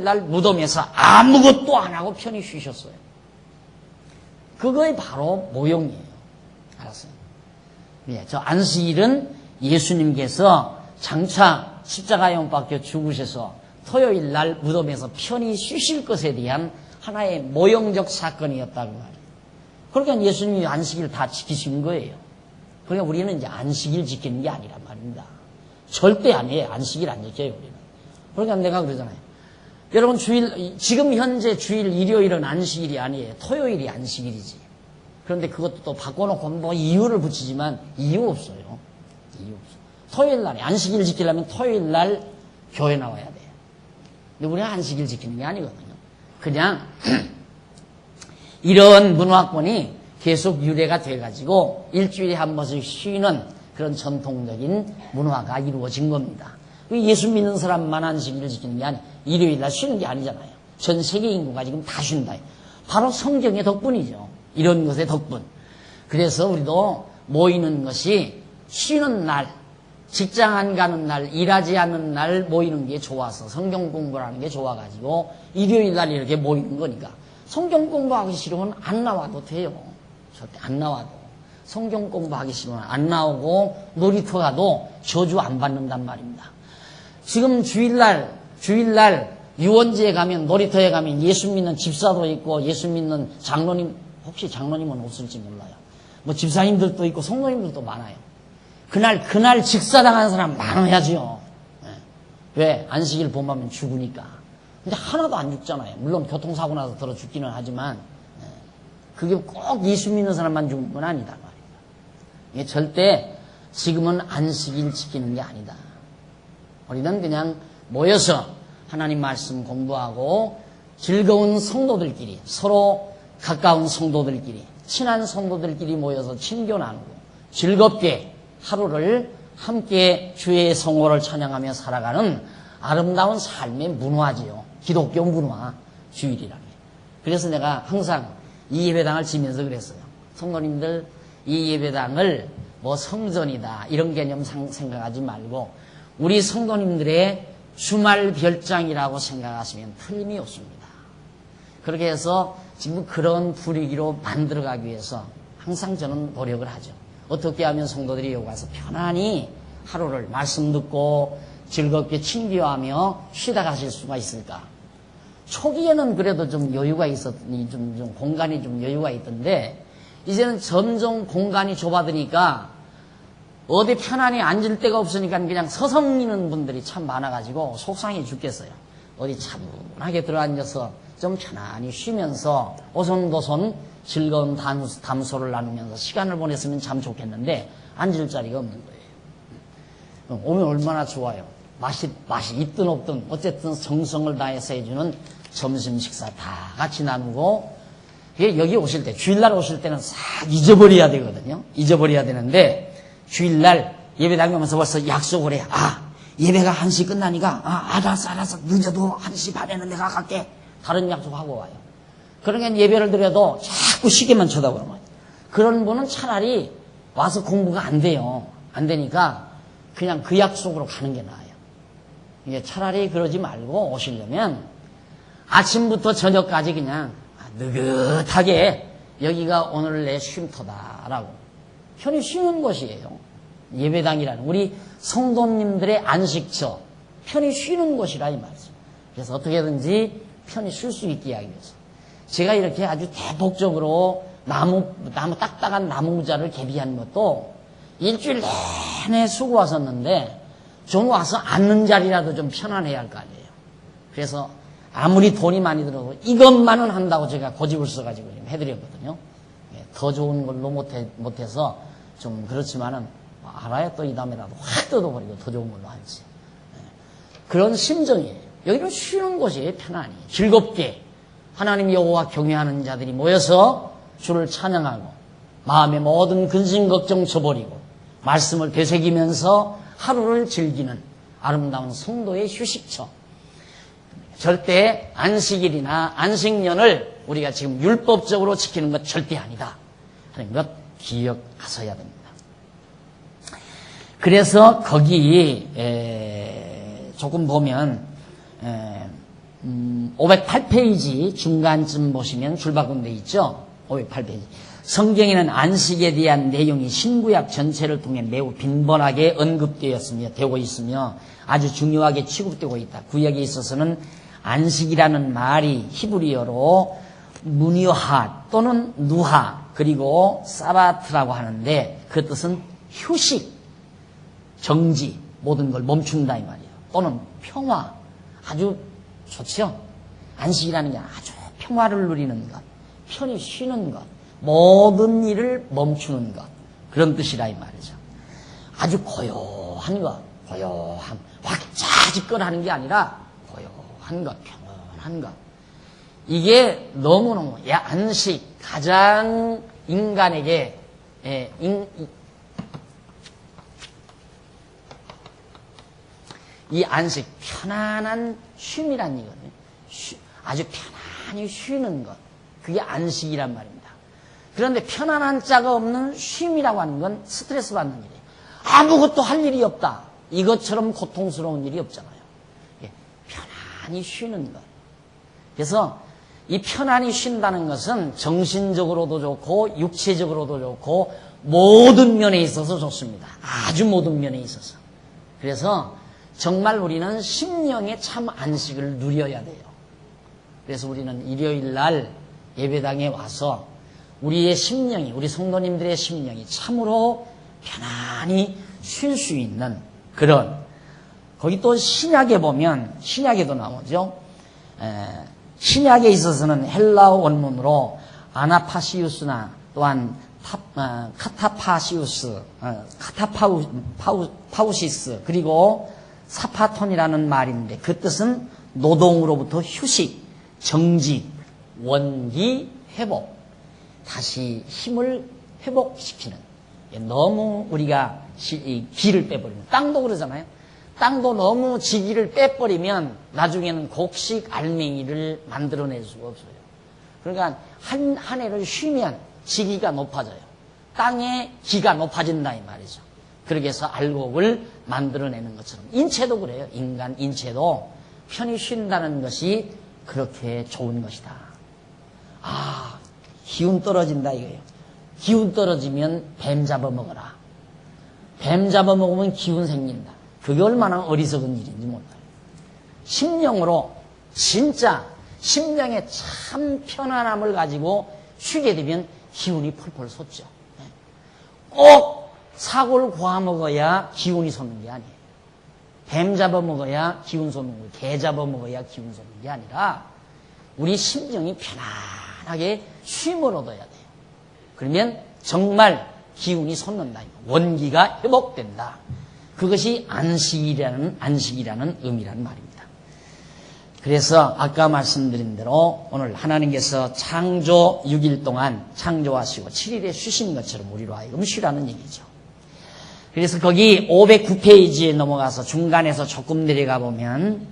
날 무덤에서 아무것도 안 하고 편히 쉬셨어요. 그거에 바로 모형이에요. 알았어요? 예, 저 안식일은 예수님께서 장차 십자가에 못 박혀 죽으셔서 토요일 날 무덤에서 편히 쉬실 것에 대한 하나의 모형적 사건이었다고 말이에요. 그러니까 예수님이 안식일 다 지키신 거예요. 그러니까 우리는 이제 안식일 지키는 게 아니란 말입니다. 절대 아니에요. 안식일 안 지켜요, 우리는. 그러니까 내가 그러잖아요. 여러분 지금 현재 주일 일요일은 안식일이 아니에요. 토요일이 안식일이지. 그런데 그것도 또 바꿔놓고 뭐 이유를 붙이지만 이유 없어요. 이유 없어. 토요일 날에 안식일 지키려면 토요일 날 교회 나와야 돼요. 근데 우리가 안식일 지키는 게 아니거든요. 그냥 이런 문화권이 계속 유래가 돼가지고 일주일에 한 번씩 쉬는 그런 전통적인 문화가 이루어진 겁니다. 예수 믿는 사람만 안식일을 지키는 게 아니에요. 일요일 날 쉬는 게 아니잖아요. 전 세계 인구가 지금 다 쉰다. 바로 성경의 덕분이죠. 이런 것의 덕분. 그래서 우리도 모이는 것이 쉬는 날, 직장 안 가는 날, 일하지 않는 날 모이는 게 좋아서 성경 공부를 하는 게 좋아가지고 일요일 날 이렇게 모이는 거니까 성경 공부하기 싫으면 안 나와도 돼요. 절대 안 나와도. 성경 공부하기 싫으면 안 나오고 놀이터 가도 저주 안 받는단 말입니다. 지금 주일날 유원지에 가면 놀이터에 가면 예수 믿는 집사도 있고 예수 믿는 장로님, 혹시 장로님은 없을지 몰라요. 뭐 집사님들도 있고 성도님들도 많아요. 그날 직사당한 사람 많아야죠. 왜? 안식일 범하면 죽으니까. 근데 하나도 안 죽잖아요. 물론 교통사고 나서 들어 죽기는 하지만 그게 꼭 예수 믿는 사람만 죽는 건 아니다 말입니다. 이게 절대 지금은 안식일 지키는 게 아니다. 우리는 그냥 모여서 하나님 말씀 공부하고 즐거운 성도들끼리, 서로 가까운 성도들끼리, 친한 성도들끼리 모여서 친교 나누고 즐겁게 하루를 함께 주의 성호를 찬양하며 살아가는 아름다운 삶의 문화지요. 기독교 문화, 주일이라는 게. 그래서 내가 항상 이 예배당을 지면서 그랬어요. 성도님들 이 예배당을 뭐 성전이다 이런 개념 생각하지 말고 우리 성도님들의 주말 별장이라고 생각하시면 틀림이 없습니다. 그렇게 해서 지금 그런 분위기로 만들어가기 위해서 항상 저는 노력을 하죠. 어떻게 하면 성도들이 여기 와서 편안히 하루를 말씀 듣고 즐겁게 친교하며 쉬다 가실 수가 있을까? 초기에는 그래도 좀 여유가 있었더니 좀 공간이 좀 여유가 있던데 이제는 점점 공간이 좁아드니까 어디 편안히 앉을 데가 없으니까 그냥 서성이는 분들이 참 많아가지고 속상해 죽겠어요. 어디 차분하게 들어앉아서 좀 편안히 쉬면서 오손도손 즐거운 담소를 나누면서 시간을 보냈으면 참 좋겠는데 앉을 자리가 없는 거예요. 오면 얼마나 좋아요. 맛이 있든 없든 어쨌든 정성을 다해서 해주는 점심 식사 다 같이 나누고, 여기 오실 때, 주일날 오실 때는 싹 잊어버려야 되거든요. 잊어버려야 되는데, 주일날 예배당에 오면서 벌써 약속을 해요. 예배가 1시 끝나니까, 알았어. 늦어도 1시 반에는 내가 갈게. 다른 약속하고 와요. 그러니까 예배를 드려도 자꾸 시계만 쳐다보는 그런 분은 차라리 와서 공부가 안 돼요. 안 되니까 그냥 그 약속으로 가는 게 나아요. 이게 차라리 그러지 말고 오시려면 아침부터 저녁까지 그냥 느긋하게 여기가 오늘 내 쉼터다라고 편히 쉬는 곳이에요. 예배당이라는 우리 성도님들의 안식처, 편히 쉬는 곳이라 이 말이죠. 그래서 어떻게든지 편히 쉴 수 있게 하기 위해서 제가 이렇게 아주 대폭적으로 나무 딱딱한 나무 의자를 개비한 것도 일주일 내내 수고하셨는데 좀 와서 앉는 자리라도 좀 편안해야 할 거 아니에요. 그래서 아무리 돈이 많이 들어도 이것만은 한다고 제가 고집을 써가지고 좀 해드렸거든요. 더 좋은 걸로 못해서 좀 그렇지만은 알아야 또 이 다음에라도 확 뜯어버리고 더 좋은 걸로 할지. 그런 심정이에요. 여기는 쉬는 곳이에요. 편안히 즐겁게 하나님 여호와 경외하는 자들이 모여서 주를 찬양하고 마음의 모든 근심 걱정 저버리고 말씀을 되새기면서 하루를 즐기는 아름다운 성도의 휴식처. 절대 안식일이나 안식년을 우리가 지금 율법적으로 지키는 것 절대 아니다 하는 것 기억하셔야 됩니다. 그래서 거기 조금 보면 508페이지 중간쯤 보시면 줄바꿈 돼 있죠. 508페이지. 성경에는 안식에 대한 내용이 신구약 전체를 통해 매우 빈번하게 되고 있으며 아주 중요하게 취급되고 있다. 구약에 있어서는 안식이라는 말이 히브리어로 무니하 또는 누하 그리고 사바트라고 하는데 그 뜻은 휴식, 정지, 모든 걸 멈춘다 이 말이에요. 또는 평화, 아주 좋죠. 안식이라는 게 아주 평화를 누리는 것, 편히 쉬는 것, 모든 일을 멈추는 것, 그런 뜻이라 이 말이죠. 아주 고요한 것, 확 자지껄하는 게 아니라 고요한 것, 평온한 것. 이게 너무너무 안식, 가장 인간에게 이 안식, 편안한 쉼이란 이거든요. 아주 편안히 쉬는 것, 그게 안식이란 말입니다. 그런데 편안한 자가 없는 쉼이라고 하는 건 스트레스 받는 일이에요. 아무것도 할 일이 없다. 이것처럼 고통스러운 일이 없잖아요. 편안히 쉬는 것. 그래서 이 편안히 쉰다는 것은 정신적으로도 좋고 육체적으로도 좋고 모든 면에 있어서 좋습니다. 아주 모든 면에 있어서. 그래서 정말 우리는 심령의 참 안식을 누려야 돼요. 그래서 우리는 일요일 날 예배당에 와서 우리의 심령이, 우리 성도님들의 심령이 참으로 편안히 쉴 수 있는 그런, 거기 또 신약에 보면, 신약에도 나오죠. 신약에 있어서는 헬라어 원문으로 아나파시우스나 또한 카타파시우스, 카타파우시스, 그리고 사파톤이라는 말인데 그 뜻은 노동으로부터 휴식, 정직, 원기, 회복, 다시 힘을 회복시키는. 너무 우리가 기를 빼버리면, 땅도 그러잖아요. 땅도 너무 지기를 빼버리면 나중에는 곡식 알맹이를 만들어낼 수가 없어요. 그러니까 한 해를 쉬면 지기가 높아져요. 땅의 기가 높아진다 이 말이죠. 그렇게 해서 알곡을 만들어내는 것처럼 인체도 그래요. 인간 인체도 편히 쉰다는 것이 그렇게 좋은 것이다. 기운 떨어진다 이거예요. 기운 떨어지면 뱀 잡아먹어라. 뱀 잡아먹으면 기운 생긴다. 그게 얼마나 어리석은 일인지 몰라요. 심령으로 진짜 심령에 참 편안함을 가지고 쉬게 되면 기운이 펄펄 솟죠. 꼭 사골 구워 먹어야 기운이 솟는 게 아니에요. 뱀 잡아 먹어야 기운 솟는 거예요. 개 잡아 먹어야 기운 솟는 게 아니라 우리 심정이 편안하게 쉼을 얻어야 돼요. 그러면 정말 기운이 솟는다. 원기가 회복된다. 그것이 안식이라는 의미란 말입니다. 그래서 아까 말씀드린 대로 오늘 하나님께서 창조 6일 동안 창조하시고 7일에 쉬신 것처럼 우리로 하여금 쉬라는 얘기죠. 그래서 거기 509페이지에 넘어가서 중간에서 조금 내려가 보면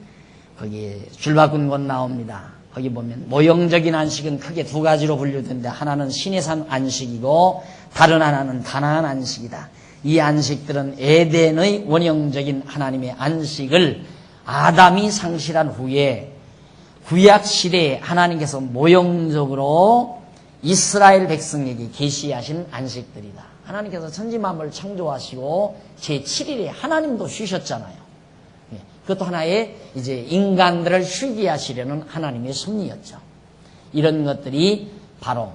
거기 줄바꾼 곳 나옵니다. 거기 보면 모형적인 안식은 크게 두 가지로 분류되는데 하나는 신의 산 안식이고 다른 하나는 가나안 안식이다. 이 안식들은 에덴의 원형적인 하나님의 안식을 아담이 상실한 후에 구약 시대에 하나님께서 모형적으로 이스라엘 백성에게 계시하신 안식들이다. 하나님께서 천지만물을 창조하시고 제7일에 하나님도 쉬셨잖아요. 그것도 하나의 이제 인간들을 쉬게 하시려는 하나님의 섭리였죠. 이런 것들이 바로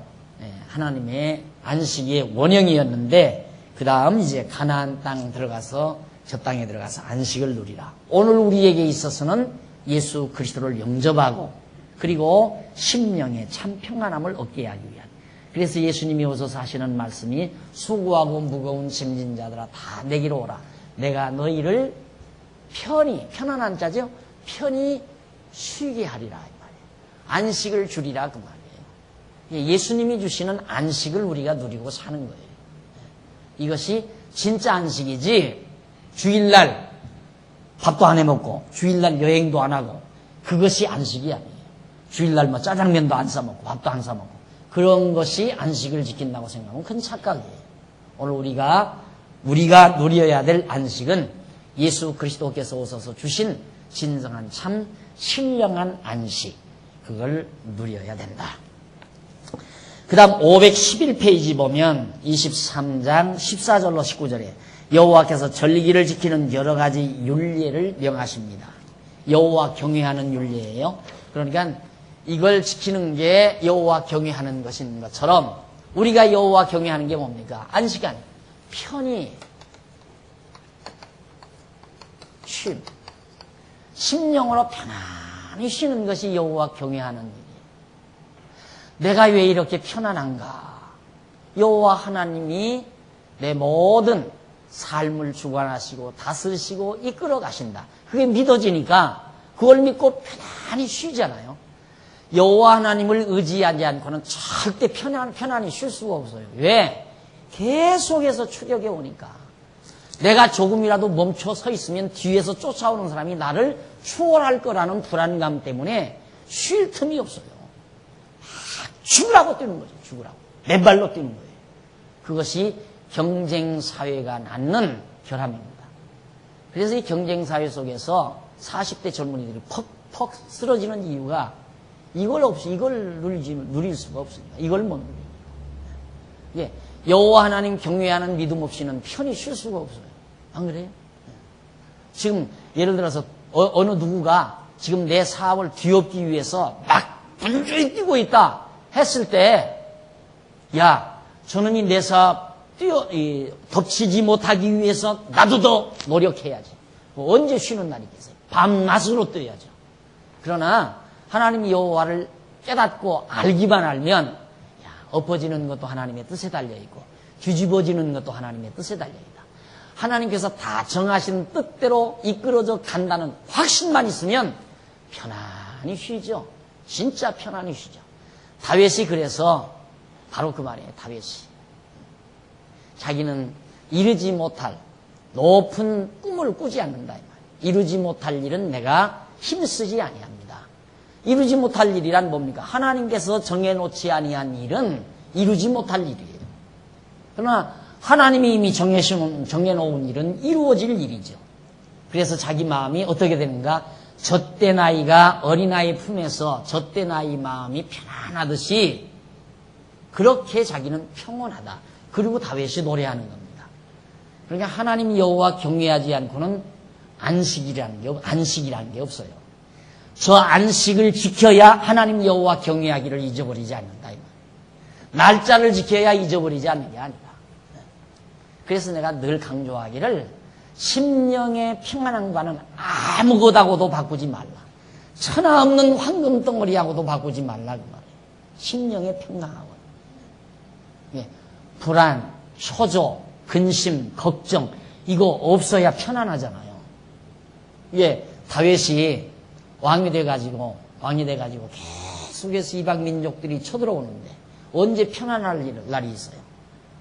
하나님의 안식의 원형이었는데 그 다음 이제 가나안 땅 들어가서 저 땅에 들어가서 안식을 누리라. 오늘 우리에게 있어서는 예수 그리스도를 영접하고 그리고 심령의 참 평안함을 얻게 하기 위한. 그래서 예수님이 오셔서 하시는 말씀이 수고하고 무거운 짐진 자들아 다 내게로 오라. 내가 너희를 편안한 자죠? 편히 쉬게 하리라. 이 말이에요. 안식을 주리라 그 말이에요. 예수님이 주시는 안식을 우리가 누리고 사는 거예요. 이것이 진짜 안식이지 주일날 밥도 안 해먹고 주일날 여행도 안 하고 그것이 안식이 아니에요. 주일날 뭐 짜장면도 안 싸먹고 밥도 안 싸먹고 그런 것이 안식을 지킨다고 생각하면 큰 착각이에요. 오늘 우리가 누려야 될 안식은 예수 그리스도께서 오셔서 주신 진정한 참 신령한 안식 그걸 누려야 된다. 그 다음 511페이지 보면 23장 14절로 19절에 여호와께서 절기를 지키는 여러 가지 율례를 명하십니다. 여호와 경외하는 율례예요. 그러니까 이걸 지키는 게 여호와 경외하는 것인 것처럼 우리가 여호와 경외하는 게 뭡니까? 안식 아니에요. 편히 쉼. 심령으로 편안히 쉬는 것이 여호와 경외하는 일이에요. 내가 왜 이렇게 편안한가? 여호와 하나님이 내 모든 삶을 주관하시고 다스리시고 이끌어 가신다. 그게 믿어지니까 그걸 믿고 편안히 쉬잖아요. 여호와 하나님을 의지하지 않고는 절대 편안히 쉴 수가 없어요. 왜? 계속해서 추격해 오니까. 내가 조금이라도 멈춰 서 있으면 뒤에서 쫓아오는 사람이 나를 추월할 거라는 불안감 때문에 쉴 틈이 없어요. 죽으라고 뛰는 거죠. 죽으라고. 맨발로 뛰는 거예요. 그것이 경쟁사회가 낳는 결함입니다. 그래서 이 경쟁사회 속에서 40대 젊은이들이 퍽퍽 쓰러지는 이유가 이걸 누릴 수가 없습니다. 이걸 못 누립니다. 예, 여호와 하나님 경외하는 믿음 없이는 편히 쉴 수가 없어요. 안 그래요? 지금 예를 들어서 어느 누구가 지금 내 사업을 뒤엎기 위해서 막 분주히 뛰고 있다 했을 때, 야, 저놈이 내 사업 덮치지 못하기 위해서 나도 더 노력해야지. 언제 쉬는 날이 있겠어요? 밤낮으로 뛰어야죠. 그러나 하나님 여호와를 깨닫고 알기만 알면 엎어지는 것도 하나님의 뜻에 달려있고 뒤집어지는 것도 하나님의 뜻에 달려있다. 하나님께서 다 정하신 뜻대로 이끌어져 간다는 확신만 있으면 편안히 쉬죠. 진짜 편안히 쉬죠. 다윗이 그래서 바로 그 말이에요. 다윗이 자기는 이루지 못할 높은 꿈을 꾸지 않는다. 이 말이에요. 이루지 못할 일은 내가 힘쓰지 아니합니다. 이루지 못할 일이란 뭡니까? 하나님께서 정해놓지 아니한 일은 이루지 못할 일이에요. 그러나 하나님이 이미 정해놓은 일은 이루어질 일이죠. 그래서 자기 마음이 어떻게 되는가? 젖된 아이가 어린아이 품에서 젖된 아이 마음이 편안하듯이 그렇게 자기는 평온하다. 그리고 다윗이 노래하는 겁니다. 그러니까 하나님 여호와 경외하지 않고는 안식이라는 게 없어요. 저 안식을 지켜야 하나님 여호와 경외하기를 잊어버리지 않는다. 이 말. 날짜를 지켜야 잊어버리지 않는 게 아니라. 그래서 내가 늘 강조하기를 심령의 평안함과는 아무것하고도 바꾸지 말라. 천하 없는 황금 덩어리하고도 바꾸지 말라 그 말이에요. 심령의 평강하고. 예, 불안, 초조, 근심, 걱정 이거 없어야 편안하잖아요. 예, 다윗이 왕이 돼가지고 계속해서 이방 민족들이 쳐들어오는데 언제 편안할 날이 있어요?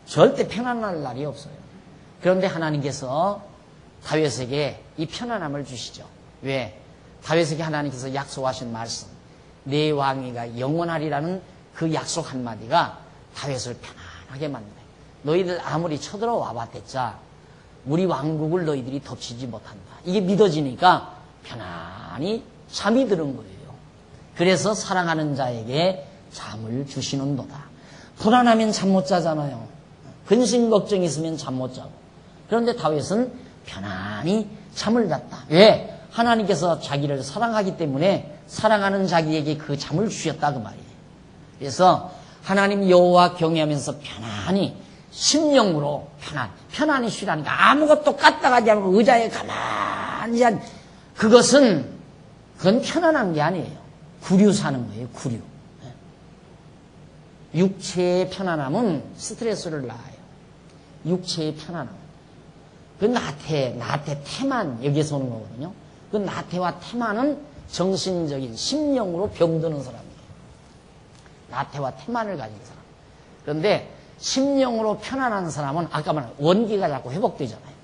절대 편안할 날이 없어요. 그런데 하나님께서 다윗에게 이 편안함을 주시죠. 왜? 다윗에게 하나님께서 약속하신 말씀, 내 왕위가 영원하리라는 그 약속 한마디가 다윗을 편안하게 만드네. 너희들 아무리 쳐들어와 봤댔자 우리 왕국을 너희들이 덮치지 못한다. 이게 믿어지니까 편안히 잠이 드는 거예요. 그래서 사랑하는 자에게 잠을 주시는도다. 불안하면 잠 못 자잖아요. 근심 걱정이 있으면 잠 못 자고. 그런데 다윗은 편안히 잠을 잤다. 왜? 하나님께서 자기를 사랑하기 때문에 사랑하는 자기에게 그 잠을 주셨다 그 말이에요. 그래서 하나님 여호와 경외하면서 편안히 심령으로 편안히 쉬라니까. 아무것도 까딱하지 않고 의자에 가만히 그건 편안한 게 아니에요. 구류 사는 거예요. 구류. 육체의 편안함은 스트레스를 낳아요. 육체의 편안함. 그 나태, 태만 여기에서 오는 거거든요. 그 나태와 태만은 정신적인 심령으로 병드는 사람이에요. 나태와 태만을 가진 사람. 그런데 심령으로 편안한 사람은 아까 말한 원기가 자꾸 회복되잖아요.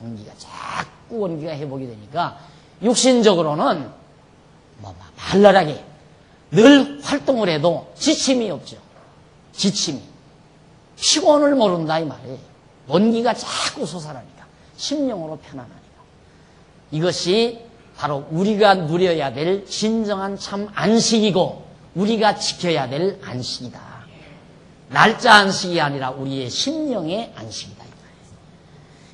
원기가 회복이 되니까 육신적으로는 발랄하게 늘 활동을 해도 지침이 없죠. 지침이. 피곤을 모른다 이 말이에요. 원기가 자꾸 솟아나니까. 심령으로 편안하니까. 이것이 바로 우리가 누려야 될 진정한 참 안식이고 우리가 지켜야 될 안식이다. 날짜 안식이 아니라 우리의 심령의 안식이다.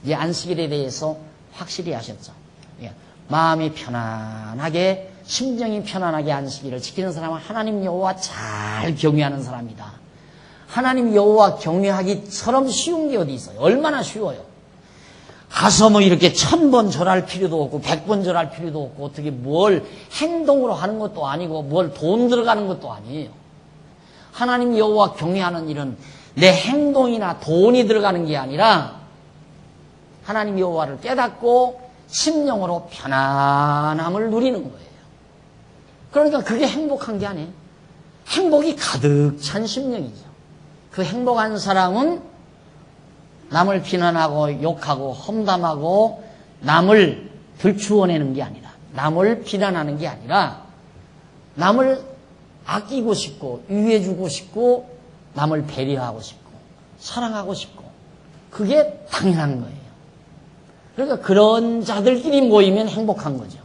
이 안식일에 대해서 확실히 하셨죠. 마음이 편안하게 심정이 편안하게 안식일을 지키는 사람은 하나님 여호와 잘 경외하는 사람이다. 하나님 여호와 경외하기처럼 쉬운 게 어디 있어요? 얼마나 쉬워요. 가서 뭐 이렇게 1000번 절할 필요도 없고 100번 절할 필요도 없고 어떻게 뭘 행동으로 하는 것도 아니고 뭘 돈 들어가는 것도 아니에요. 하나님 여호와 경외하는 일은 내 행동이나 돈이 들어가는 게 아니라 하나님 여호와를 깨닫고 심령으로 편안함을 누리는 거예요. 그러니까 그게 행복한 게 아니에요. 행복이 가득 찬 심령이죠. 그 행복한 사람은 남을 비난하고 욕하고 험담하고 남을 들추어내는 게 아니라 남을 비난하는 게 아니라 남을 아끼고 싶고 유해주고 싶고 남을 배려하고 싶고 사랑하고 싶고 그게 당연한 거예요. 그러니까 그런 자들끼리 모이면 행복한 거죠.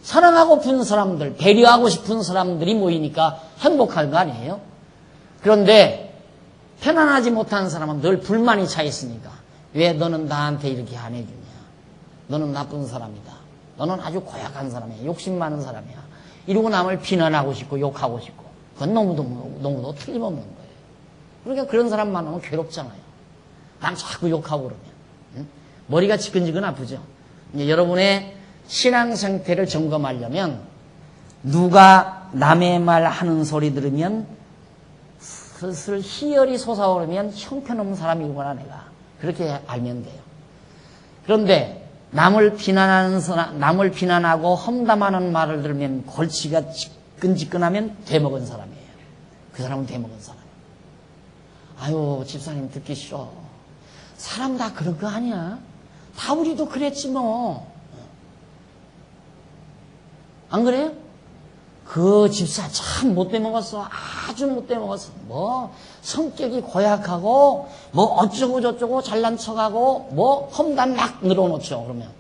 사랑하고 싶은 사람들, 배려하고 싶은 사람들이 모이니까 행복할 거 아니에요? 그런데 편안하지 못한 사람은 늘 불만이 차 있으니까 왜 너는 나한테 이렇게 안 해주냐? 너는 나쁜 사람이다. 너는 아주 고약한 사람이야. 욕심 많은 사람이야. 이러고 남을 비난하고 싶고 욕하고 싶고 그건 너무도 틀림없는 거예요. 그러니까 그런 사람 만나면 괴롭잖아요. 남 자꾸 욕하고 그러면. 응? 머리가 지끈지끈 아프죠. 이제 여러분의 신앙 상태를 점검하려면 누가 남의 말 하는 소리 들으면 슬슬 희열이 솟아오르면 형편없는 사람이구나 내가. 그렇게 알면 돼요. 그런데 남을 비난하고 험담하는 말을 들으면 골치가 지끈지끈하면 되먹은 사람이에요. 그 사람은 되먹은 사람. 아유 집사님 듣기 싫어. 사람 다 그런 거 아니야? 다 우리도 그랬지 뭐. 안 그래요? 그 집사 참 못돼 먹었어. 아주 못돼 먹었어. 뭐 성격이 고약하고 뭐 어쩌고 저쩌고 잘난 척하고 뭐 험담 막 늘어놓죠. 그러면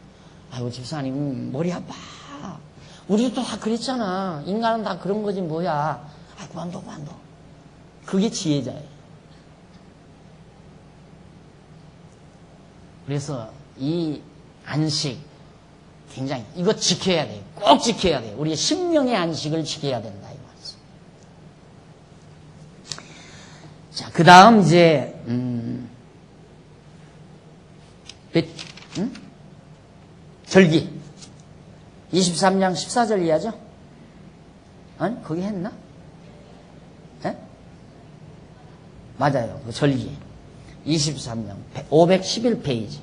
아이고 집사님 머리 아파. 우리도 다 그랬잖아. 인간은 다 그런 거지 뭐야. 아 그만둬. 그게 지혜자예요. 그래서 이 안식 굉장히 이거 지켜야 돼요. 꼭 지켜야 돼요. 우리의 심령의 안식을 지켜야 된다 이 말이죠. 자, 그 다음 이제 응? 절기. 23장 14절 이하죠? 아니, 거기 했나? 예? 맞아요. 그 절기. 23장 511페이지.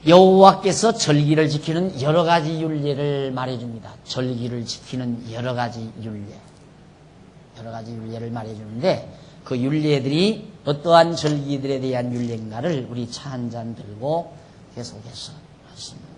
여호와께서 절기를 지키는 여러 가지 율례를 말해줍니다. 절기를 지키는 여러 가지 율례. 여러 가지 율례를 말해주는데 그 율례들이 어떠한 절기들에 대한 율례인가를 우리 차 한 잔 들고 계속해서 말씀합니다.